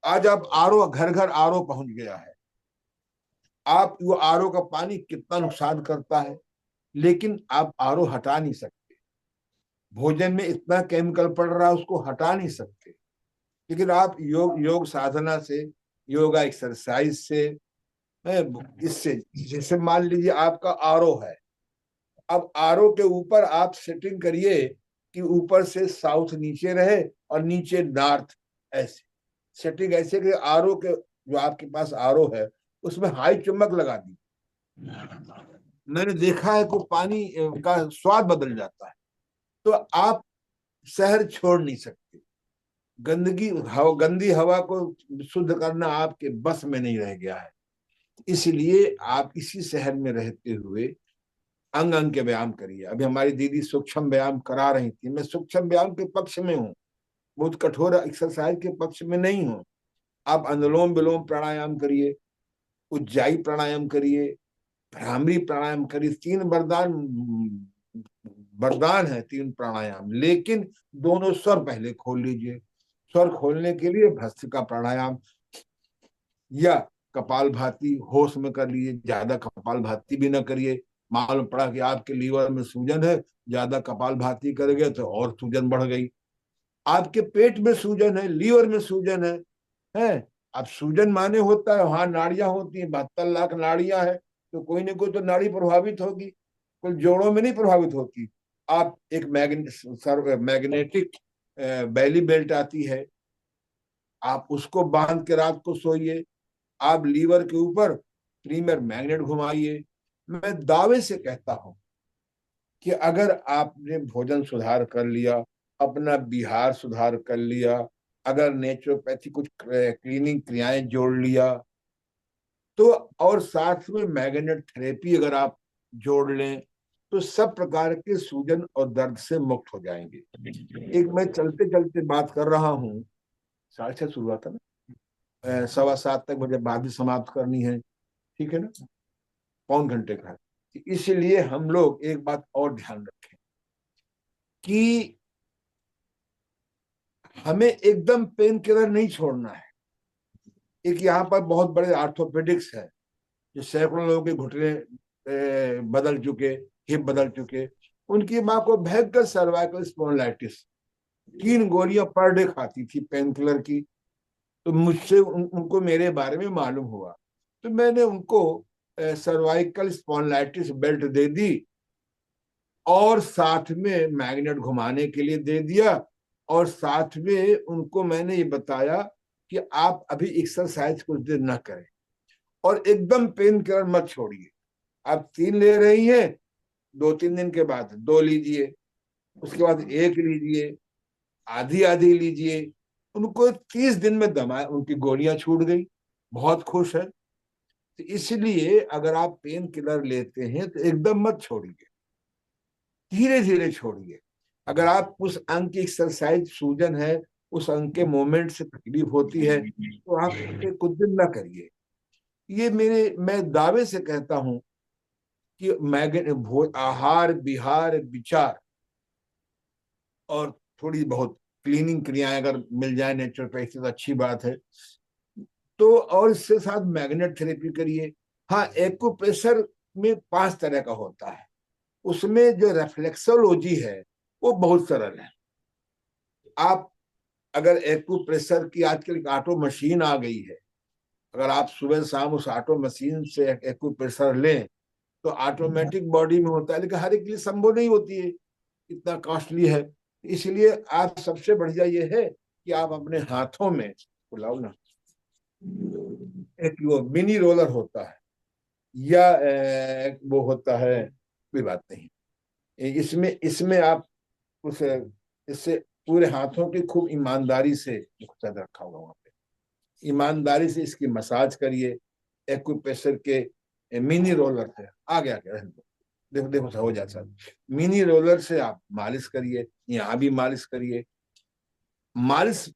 आज आप आरओ, घर घर आरओ पहुंच गया है। आप वो आरओ का पानी कितना नुकसान करता है, लेकिन आप आरओ हटा नहीं सकते। भोजन में इतना केमिकल पड़ रहा है, उसको हटा नहीं सकते। लेकिन आप योग साधना से, योगा एक्सरसाइज से, इससे, जैसे मान लीजिए आपका आरओ है, अब आरओ के ऊपर आप सेटिंग करिए कि ऊपर से साउथ नीचे रहे और नीचे नॉर्थ, ऐसे सेटिंग, ऐसे कि आरओ के, जो आपके पास आरओ है उसमें हाई चुम्बक लगा दी, मैंने देखा है कि पानी का स्वाद बदल जाता है। तो आप शहर छोड़ नहीं सकते। गंदी हवा को शुद्ध करना आपके बस में नहीं रह गया है। इसलिए आप इसी शहर में रहते हुए अंग अंग के व्यायाम करिए। अभी हमारी दीदी सूक्ष्म व्यायाम करा रही थी, मैं सूक्ष्म व्यायाम के पक्ष में हूँ, बहुत कठोर एक्सरसाइज के पक्ष में नहीं हूँ। आप अनुलोम विलोम प्राणायाम करिए, उज्जाई प्राणायाम करिए, भ्रामरी प्राणायाम करिए। तीन वरदान, वरदान है तीन प्राणायाम, लेकिन दोनों स्वर पहले खोल लीजिए। स्वर खोलने के लिए भस्त्रिका प्राणायाम या कपाल भाती होश में कर लीजिए। ज्यादा कपाल भाती भी ना करिए, मालूम पड़ा कि आपके लीवर में सूजन है, ज्यादा कपाल भाती करोगे तो और सूजन बढ़ गई। आपके पेट में सूजन है, लीवर में सूजन है। अब सूजन माने होता है वहां नाड़ियां होती हैं, 72 लाख नाड़ियां है, तो कोई ना कोई तो नाड़ी प्रभावित होगी, कोई जोड़ों में नहीं प्रभावित होती। आप एक मैग्नेटिक बैली बेल्ट आती है, आप उसको बांध के रात को सोइए। आप लीवर के ऊपर प्रीमियर मैग्नेट घुमाइए। मैं दावे से कहता हूं कि अगर आपने भोजन सुधार कर लिया, अपना बिहार सुधार कर लिया, अगर नेचुरोपैथी कुछ क्लीनिंग क्रियाएं जोड़ लिया, तो और साथ में मैग्नेट थेरेपी अगर आप जोड़ लें, तो सब प्रकार के सूजन और दर्द से मुक्त हो जाएंगे। एक मैं चलते चलते बात कर रहा हूँ, 6:30 शुरू हुआ था ना, 7:15 तक मुझे बात भी समाप्त करनी है, ठीक है ना, पौन घंटे का है। इसलिए हम लोग एक बात और ध्यान रखें कि हमें एकदम पेन किलर नहीं छोड़ना है। एक यहाँ पर बहुत बड़े आर्थोपेडिक्स है, जो सैकड़ों लोगों के घुटने बदल चुके, हिप बदल चुके। उनकी माँ को भयंकर सर्वाइकल स्पॉन्डिलाइटिस, 3 गोलियां पर डे खाती थी पेन किलर की। तो मुझसे उनको मेरे बारे में मालूम हुआ, तो मैंने उनको सर्वाइकल स्पॉन्डिलाइटिस बेल्ट दे दी और साथ में मैग्नेट घुमाने के लिए दे दिया, और साथ में उनको मैंने ये बताया कि आप अभी एक्सरसाइज कुछ देर न करें और एकदम पेन किलर मत छोड़िए। आप 3 ले रही हैं, 2-3 दिन के बाद 2 लीजिए, उसके बाद 1 लीजिए, आधी आधी लीजिए। उनको 30 दिन में दमा उनकी गोलियां छूट गई, बहुत खुश है। तो इसलिए अगर आप पेन किलर लेते हैं तो एकदम मत छोड़िए, धीरे धीरे छोड़िए। अगर आप उस अंग की एक्सरसाइज सूजन है, उस अंग के मूवमेंट से तकलीफ होती है, तो आप उसे कुछ दिन ना करिए। ये मैं दावे से कहता हूं कि आहार विहार विचार और थोड़ी बहुत क्लीनिंग क्रियाएं अगर मिल जाए नेचुरोपैथी तो अच्छी बात है। तो और इसके साथ मैग्नेट थेरेपी करिए। हाँ, एक्यूप्रेशर में 5 तरह का होता है, उसमें जो रेफ्लेक्सोलॉजी है वो बहुत सरल है। आप अगर एक्यूप्रेशर की आजकल एक ऑटो मशीन आ गई है, अगर आप सुबह शाम उस ऑटो मशीन से एक्यूप्रेशर लें तो ऑटोमेटिक बॉडी में होता है, लेकिन हर एक के लिए संभव नहीं होती है, इतना कॉस्टली है। इसलिए आप सबसे बढ़िया ये है कि आप अपने हाथों में बुलाओ ना, एक वो मिनी रोलर होता है या वो होता है, कोई बात नहीं, इसमें इसमें आप उस इससे पूरे हाथों की खूब ईमानदारी से रखा होगा वहां पे, ईमानदारी से इसकी मसाज करिए। एक्यूप्रेशर के मिनी रोलर से आगे आगे रहने दो, देखो देखो हो जाता है। मिनी रोलर से आप मालिश करिए, यहाँ भी मालिश करिए। मालिश,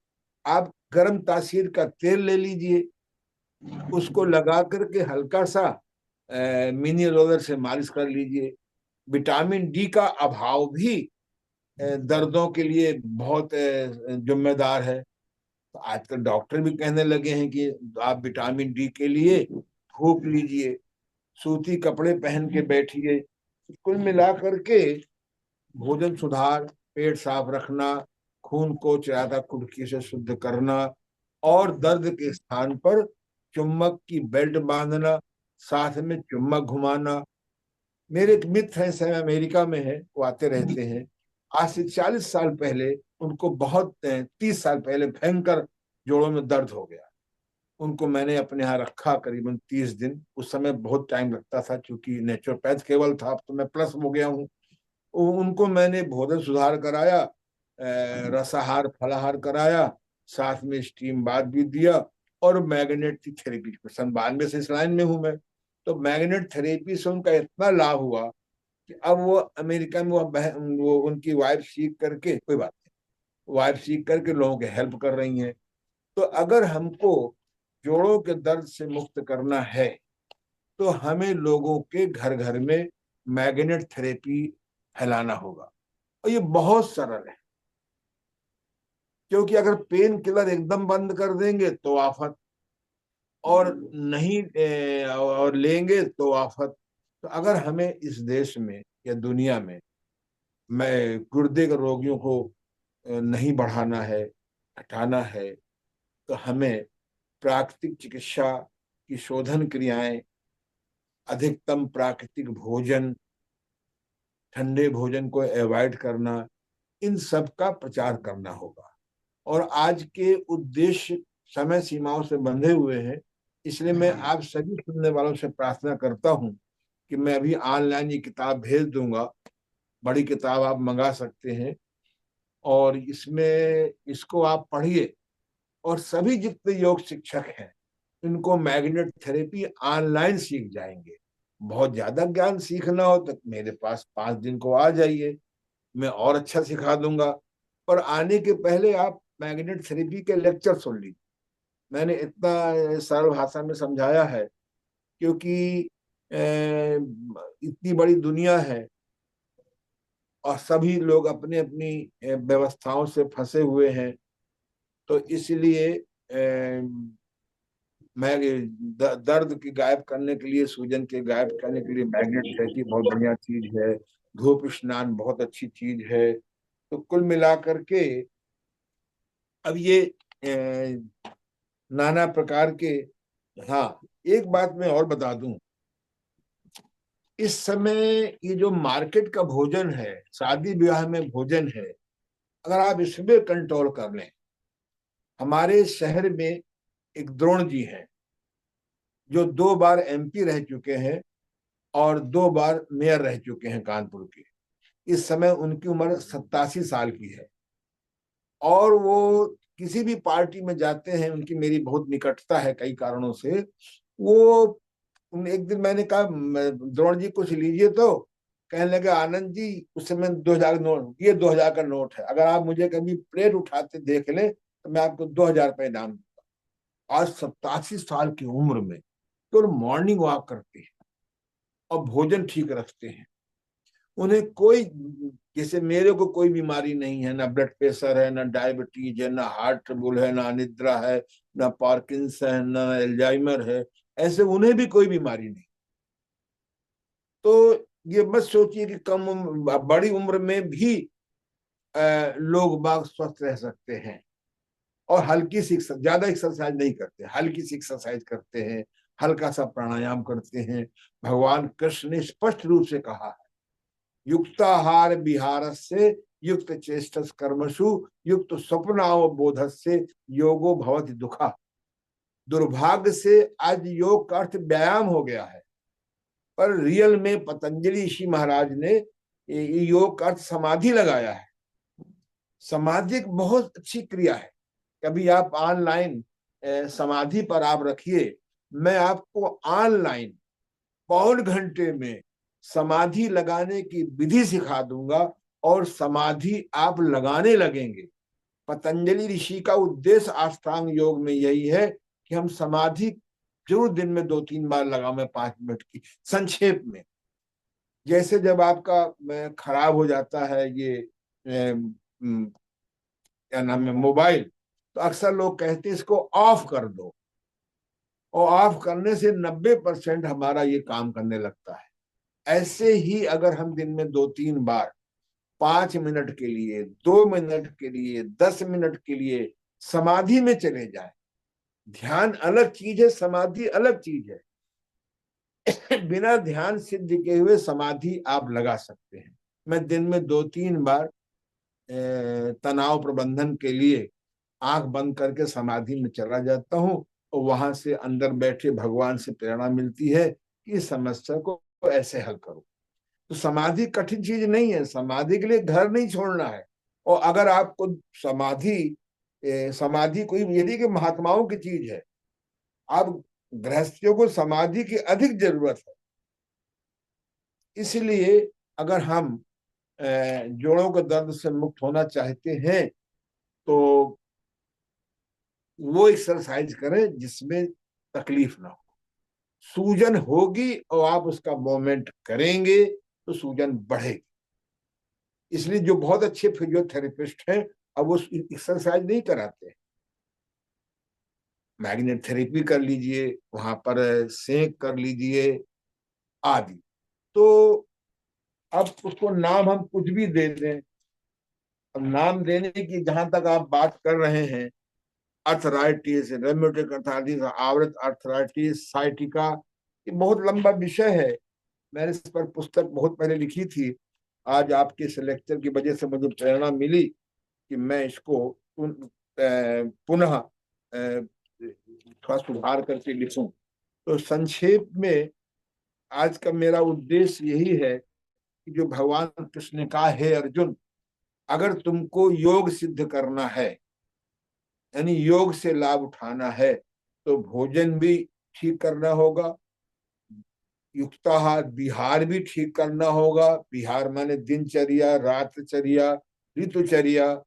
आप गर्म तासीर का तेल ले लीजिए, उसको लगा करके हल्का सा मिनी रोलर से मालिश कर लीजिए। विटामिन डी का अभाव भी दर्दों के लिए बहुत जिम्मेदार है। तो आजकल डॉक्टर भी कहने लगे हैं कि आप विटामिन डी के लिए धूप लीजिए, सूती कपड़े पहन के बैठिए। कुल मिला करके भोजन सुधार, पेट साफ रखना, खून को ज्यादा कुर्की से शुद्ध करना, और दर्द के स्थान पर चुम्बक की बेल्ट बांधना, साथ में चुम्बक घुमाना। मेरे एक मित्र हैं, सर अमेरिका में है, वो आते रहते हैं। आज से 40 साल पहले उनको बहुत 30 साल पहले भयंकर जोड़ों में दर्द हो गया, उनको मैंने अपने यहाँ रखा करीबन 30 दिन। उस समय बहुत टाइम लगता था क्योंकि नेचुरोपैथ केवल था, अब तो मैं प्लस हो गया हूँ। उनको मैंने भोजन सुधार कराया, रसाहार फलाहार कराया, साथ में स्टीम बाथ भी दिया, और मैग्नेट की थेरेपी, 92 से इस लाइन में हूं मैं। तो मैग्नेट थेरेपी से उनका इतना लाभ हुआ कि अब वो अमेरिका में वो उनकी वाइफ सीख करके, कोई बात नहीं, वाइफ सीख करके लोगों के हेल्प कर रही हैं। तो अगर हमको जोड़ों के दर्द से मुक्त करना है तो हमें लोगों के घर घर में मैग्नेट थेरेपी फैलाना होगा। और ये बहुत सरल है, क्योंकि अगर पेन किलर एकदम बंद कर देंगे तो आफत, और नहीं और लेंगे तो आफत। तो अगर हमें इस देश में या दुनिया में मैं गुर्दे के रोगियों को नहीं बढ़ाना है, हटाना है, तो हमें प्राकृतिक चिकित्सा की शोधन क्रियाएं, अधिकतम प्राकृतिक भोजन, ठंडे भोजन को अवॉइड करना, इन सब का प्रचार करना होगा। और आज के उद्देश्य समय सीमाओं से बंधे हुए हैं, इसलिए मैं आप सभी सुनने वालों से प्रार्थना करता हूं कि मैं अभी ऑनलाइन ये किताब भेज दूंगा। बड़ी किताब आप मंगा सकते हैं, और इसमें इसको आप पढ़िए। और सभी जितने योग शिक्षक हैं इनको मैग्नेट थेरेपी ऑनलाइन सीख जाएंगे। बहुत ज्यादा ज्ञान सीखना हो तो मेरे पास 5 दिन को आ जाइए, मैं और अच्छा सिखा दूंगा। पर आने के पहले आप मैग्नेट थेरेपी के लेक्चर सुन लीजिए। मैंने इतना सरल भाषा में समझाया है क्योंकि इतनी बड़ी दुनिया है और सभी लोग अपनी अपनी व्यवस्थाओं से फंसे हुए हैं। तो इसलिए मैं दर्द की गायब करने के लिए, सूजन के गायब करने के लिए मैग्नेट थेरेपी बहुत बढ़िया चीज है। धूप स्नान बहुत अच्छी चीज है। तो कुल मिलाकर के अब ये नाना प्रकार के, हाँ, एक बात मैं और बता दूं, इस समय ये जो मार्केट का भोजन है, शादी ब्याह में भोजन है, अगर आप इसमें कंट्रोल कर लें। हमारे शहर में एक द्रोण जी हैं जो 2 बार MP रह चुके हैं और 2 बार मेयर रह चुके हैं कानपुर के। इस समय उनकी उम्र 87 साल की है, और वो किसी भी पार्टी में जाते हैं, उनकी मेरी बहुत निकटता है कई कारणों से। वो एक दिन मैंने कहा, द्रोण जी कुछ लीजिए, तो कहने लगे, आनंद जी उस समय 2000 नोट, ये 2000 का नोट है, अगर आप मुझे कभी प्लेट उठाते देख लें तो मैं आपको 2000 रुपये इनाम दूंगा। आज 87 साल की उम्र में तो मॉर्निंग वॉक करते हैं और भोजन ठीक रखते हैं। उन्हें कोई, जैसे मेरे को कोई बीमारी नहीं है, ना ब्लड प्रेशर है, ना डायबिटीज है, ना हार्ट ट्रबुल है, ना अनिद्रा है, ना पार्किंसन है, ना एल्जाइमर है, ऐसे उन्हें भी कोई बीमारी नहीं। तो ये मत सोचिए कि बड़ी उम्र में भी लोग बाग स्वस्थ रह सकते हैं। और हल्की सी, ज्यादा एक्सरसाइज नहीं करते, हल्की सी एक्सरसाइज करते हैं, हल्का सा प्राणायाम करते हैं। भगवान कृष्ण ने स्पष्ट रूप से कहा है, युक्ताहार विहार से युक्त चेष्टस कर्मसु युक्त स्वप्नाव बोधस्य योगो भवति दुखा। दुर्भाग्य से आज योग का अर्थ व्यायाम हो गया है, पर रियल में पतंजलि ऋषि महाराज ने योग का अर्थ समाधि लगाया है। समाधि एक बहुत अच्छी क्रिया है। कभी आप ऑनलाइन समाधि पर आप रखिए, मैं आपको ऑनलाइन पौन घंटे में समाधि लगाने की विधि सिखा दूंगा, और समाधि आप लगाने लगेंगे। पतंजलि ऋषि का उद्देश्य अष्टांग योग में यही है कि हम समाधि जरूर दिन में 2-3 बार लगाएं, 5 मिनट की। संक्षेप में, जैसे जब आपका खराब हो जाता है ये क्या नाम है, मोबाइल, तो अक्सर लोग कहते हैं इसको ऑफ कर दो, और ऑफ करने से 90% हमारा ये काम करने लगता है। ऐसे ही अगर हम दिन में 2-3 बार 5 मिनट के लिए, 2 मिनट के लिए, 10 मिनट के लिए समाधि में चले जाए। ध्यान अलग चीज है, समाधि अलग चीज है। बिना ध्यान सिद्ध किए हुए समाधि आप लगा सकते हैं। मैं दिन में 2-3 बार तनाव प्रबंधन के लिए आंख बंद करके समाधि में चला जाता हूँ, और वहां से अंदर बैठे भगवान से प्रेरणा मिलती है कि इस समस्या को ऐसे हल करो। तो समाधि कठिन चीज नहीं है, समाधि के लिए घर नहीं छोड़ना है। और अगर आपको समाधि कोई ये नहीं कि महात्माओं की चीज है, आप गृहस्थियों को समाधि की अधिक जरूरत है। इसलिए अगर हम जोड़ों के दर्द से मुक्त होना चाहते हैं तो वो एक्सरसाइज करें जिसमें तकलीफ ना हो। सूजन होगी और आप उसका मूवमेंट करेंगे तो सूजन बढ़ेगी। इसलिए जो बहुत अच्छे फिजियोथेरेपिस्ट हैं अब वो एक्सरसाइज नहीं कराते, मैग्नेट थेरेपी कर लीजिए, वहां पर सेक कर लीजिए आदि। तो अब उसको नाम हम कुछ भी दे दें, अब नाम देने की जहां तक आप बात कर रहे हैं, अर्थराइटिस, रेम्योटिक अर्थराइटिस, आवृत अर्थराइटिस, साइटिका, ये बहुत लंबा विषय है। मैंने इस पर पुस्तक बहुत पहले लिखी थी। आज आपके इस लेक्चर की वजह से मुझे प्रेरणा मिली कि मैं इसको पुनः थोड़ा सुधार करके लिखूं। तो संक्षेप में आज का मेरा उद्देश्य यही है कि जो भगवान कृष्ण ने कहा है, अर्जुन, अगर तुमको योग सिद्ध करना है, यानी योग से लाभ उठाना है, तो भोजन भी ठीक करना होगा, युक्ताहार विहार भी ठीक करना होगा। विहार माने दिनचर्या, रातचर्या, ऋतुचर्या।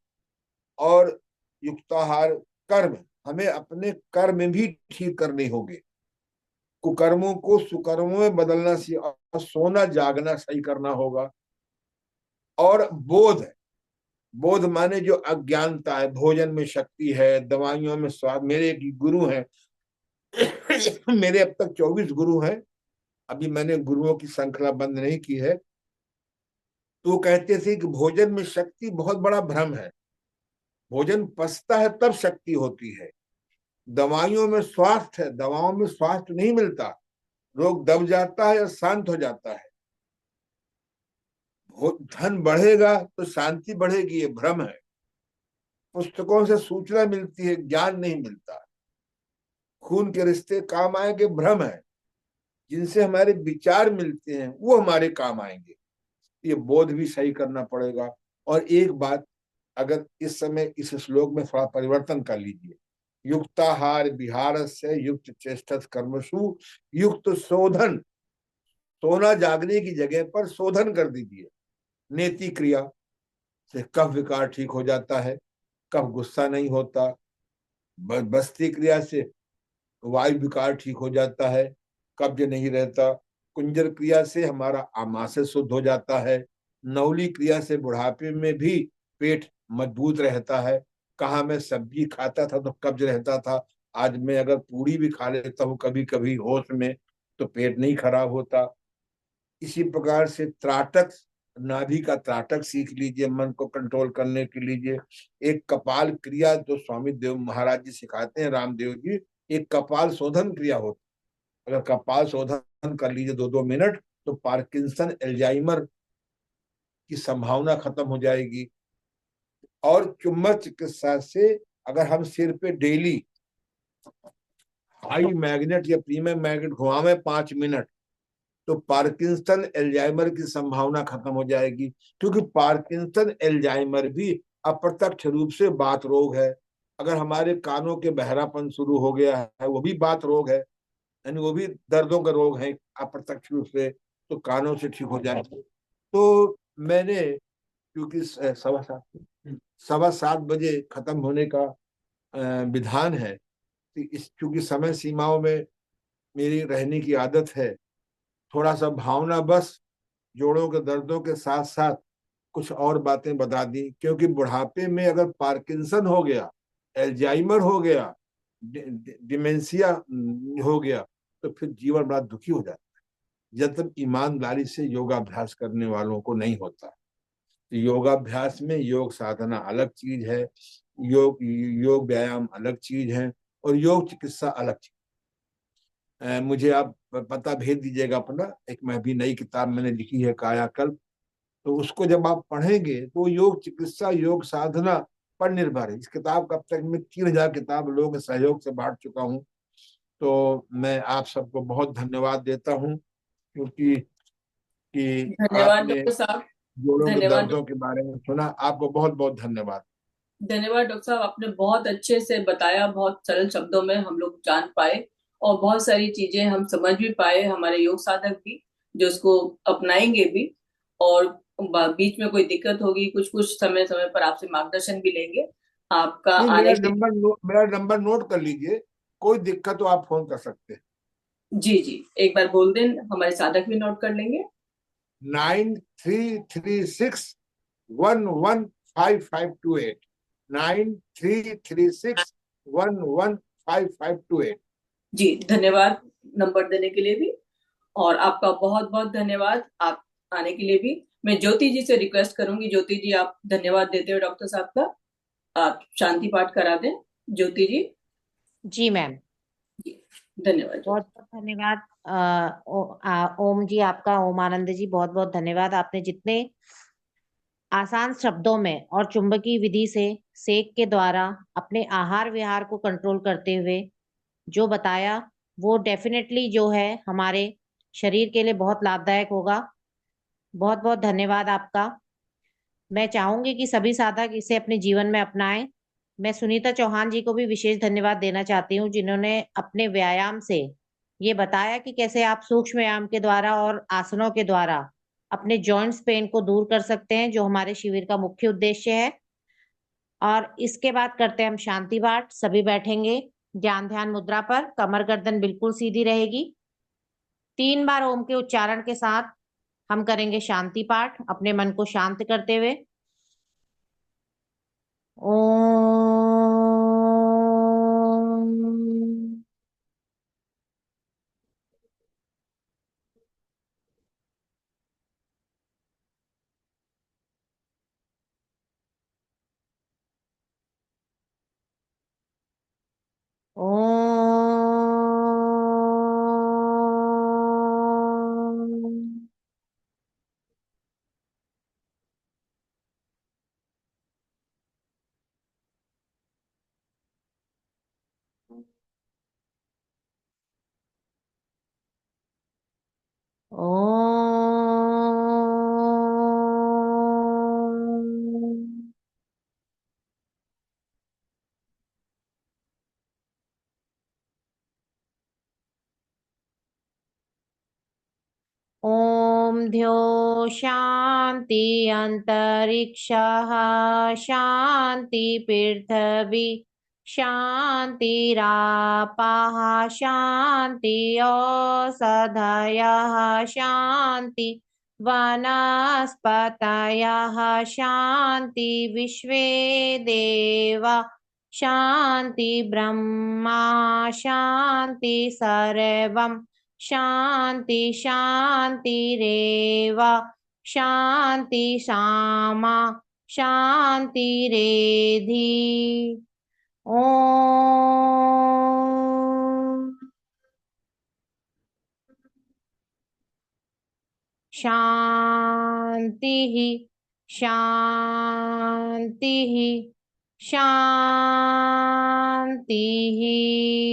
और युक्ताहार कर्म, हमें अपने कर्म भी ठीक करने होंगे, कुकर्मों को सुकर्मों में बदलना और सोना जागना सही करना होगा। और बोध, बोध माने जो अज्ञानता है, भोजन में शक्ति है, दवाइयों में स्वाद। मेरे एक गुरु हैं मेरे अब तक 24 गुरु हैं, अभी मैंने गुरुओं की श्रृंखला बंद नहीं की है। तो वो कहते थे कि भोजन में शक्ति बहुत बड़ा भ्रम है, भोजन पचता है तब शक्ति होती है। दवाइयों में स्वास्थ्य है, दवाओं में स्वास्थ्य नहीं मिलता, रोग दब जाता है या शांत हो जाता है। धन बढ़ेगा तो शांति बढ़ेगी, ये भ्रम है। पुस्तकों से सूचना मिलती है, ज्ञान नहीं मिलता। खून के रिश्ते काम आएंगे, भ्रम है। जिनसे हमारे विचार मिलते हैं वो हमारे काम आएंगे। ये बोध भी सही करना पड़ेगा। और एक बात, अगर इस समय इस श्लोक में थोड़ा परिवर्तन कर लीजिए, युक्ताहार विहार से युक्त चेष्टस कर्मसु युक्त शोधन, सोना जागने की जगह पर शोधन कर दीजिए। नेति क्रिया से कफ विकार ठीक हो जाता है, कफ गुस्सा नहीं होता। बस्ती क्रिया से वायु विकार ठीक हो जाता है, कब्ज नहीं रहता। कुंजर क्रिया से हमारा आमाशय शुद्ध हो जाता है। नवली क्रिया से बुढ़ापे में भी पेट मजबूत रहता है। कहा मैं सब्जी खाता था तो कब्ज रहता था, आज मैं अगर पूरी भी खा लेता हूँ कभी कभी होश में तो पेट नहीं खराब होता। इसी प्रकार से त्राटक, नाभि का त्राटक सीख लीजिए, मन को कंट्रोल करने के लिए। एक कपाल क्रिया जो स्वामी देव महाराज जी सिखाते हैं, रामदेव जी, एक कपाल शोधन क्रिया होती है। अगर कपाल शोधन कर लीजिए 2-2 मिनट तो पार्किंसन, एल्जाइमर की संभावना खत्म हो जाएगी। और चुम्बक चिकित्सा से अगर हम सिर पे डेली हाई मैग्नेट या प्रीमियम मैग्नेट घुमावे 5 मिनट तो पार्किंसन, एल्जाइमर की संभावना खत्म हो जाएगी। क्योंकि पार्किंसन, एल्जाइमर भी अप्रत्यक्ष रूप से बात रोग है। अगर हमारे कानों के बहरापन शुरू हो गया है, वो भी बात रोग है, यानी वो भी दर्दों का रोग है अप्रत्यक्ष रूप से, तो कानों से ठीक हो जाएंगे। तो मैंने, क्योंकि 7:15 बजे खत्म होने का विधान है, तो इस चूंकि समय सीमाओं में मेरी रहने की आदत है, थोड़ा सा भावना बस जोड़ों के दर्दों के साथ साथ कुछ और बातें बता दी। क्योंकि बुढ़ापे में अगर पार्किंसन हो गया, एल्जाइमर हो गया, डिमेंशिया हो गया, तो फिर जीवन बड़ा दुखी हो जाता है, जब तक ईमानदारी से योगाभ्यास करने वालों को नहीं होता। तो योगाभ्यास में योग साधना अलग चीज है, योग व्यायाम अलग चीज है, और योग चिकित्सा अलग चीज। मुझे आप पता भेज दीजिएगा अपना, एक मैं भी नई किताब मैंने लिखी है, कायाकल्प। तो उसको जब आप पढ़ेंगे तो योग चिकित्सा, योग साधना पर निर्भर है। इस किताब का अब तक मैं 3,000 किताब लोगों के सहयोग से बांट चुका हूँ। तो मैं आप सबको बहुत धन्यवाद देता हूँ, क्योंकि धन्यवाद आपने डॉक्टर साहब। जोड़ों के धन्यवाद। दर्दों के बारे में सुना। आपको बहुत बहुत धन्यवाद। धन्यवाद डॉक्टर साहब, आपने बहुत अच्छे से बताया, बहुत सरल शब्दों में हम लोग जान पाए और बहुत सारी चीजें हम समझ भी पाए, हमारे योग साधक भी जो उसको अपनाएंगे भी। और बीच में कोई दिक्कत होगी, कुछ कुछ समय समय पर आपसे मार्गदर्शन भी लेंगे। आपका नहीं, आने के। मेरा नंबर नोट कर लीजिए। कोई दिक्कत हो आप फोन कर सकते हैं। जी जी, एक बार बोल दें, हमारे साधक भी नोट कर लेंगे। 9336115528। 9336115528। जी धन्यवाद नंबर देने के लिए भी। और आपका बहुत बहुत धन्यवाद आप आने के लिए भी। मैं ज्योति जी से रिक्वेस्ट करूंगी, ज्योति जी आप धन्यवाद देते हो डॉक्टर साहब का, आप शांति पाठ करा दें। ज्योति जी। जी मैम। जी धन्यवाद बहुत ज्योति। बहुत धन्यवाद। ओम जी, आपका ओम आनंद जी, बहुत बहुत धन्यवाद। आपने जितने आसान शब्दों में और चुंबकीय विधि से सेक के द्वारा अपने आहार विहार को कंट्रोल करते हुए जो बताया, वो डेफिनेटली जो है हमारे शरीर के लिए बहुत लाभदायक होगा। बहुत बहुत धन्यवाद आपका। मैं चाहूंगी कि सभी साधक इसे अपने जीवन में अपनाएं। मैं सुनीता चौहान जी को भी विशेष धन्यवाद देना चाहती हूँ, जिन्होंने अपने व्यायाम से ये बताया कि कैसे आप सूक्ष्म व्यायाम के द्वारा और आसनों के द्वारा अपने जॉइंट्स पेन को दूर कर सकते हैं, जो हमारे शिविर का मुख्य उद्देश्य है। और इसके बाद करते हैं हम शांति पाठ। सभी बैठेंगे ज्ञान ध्यान मुद्रा पर, कमर गर्दन बिल्कुल सीधी रहेगी। 3 बार ओम के उच्चारण के साथ हम करेंगे शांति पाठ, अपने मन को शांत करते हुए। ओम। ओम। ओम। ॐ ध्यो शान्ति अन्तरिक्षः शान्ति पृथिवी शान्तिरापः शान्ति ओषधयः शान्ति वनस्पतयः शान्ति विश्वे देवा शान्ति ब्रह्मा शान्ति सर्वम् शान्ति शान्तिरेव शान्ति सामा शान्तिरेधि। ॐ शान्तिः शान्तिः शान्तिः।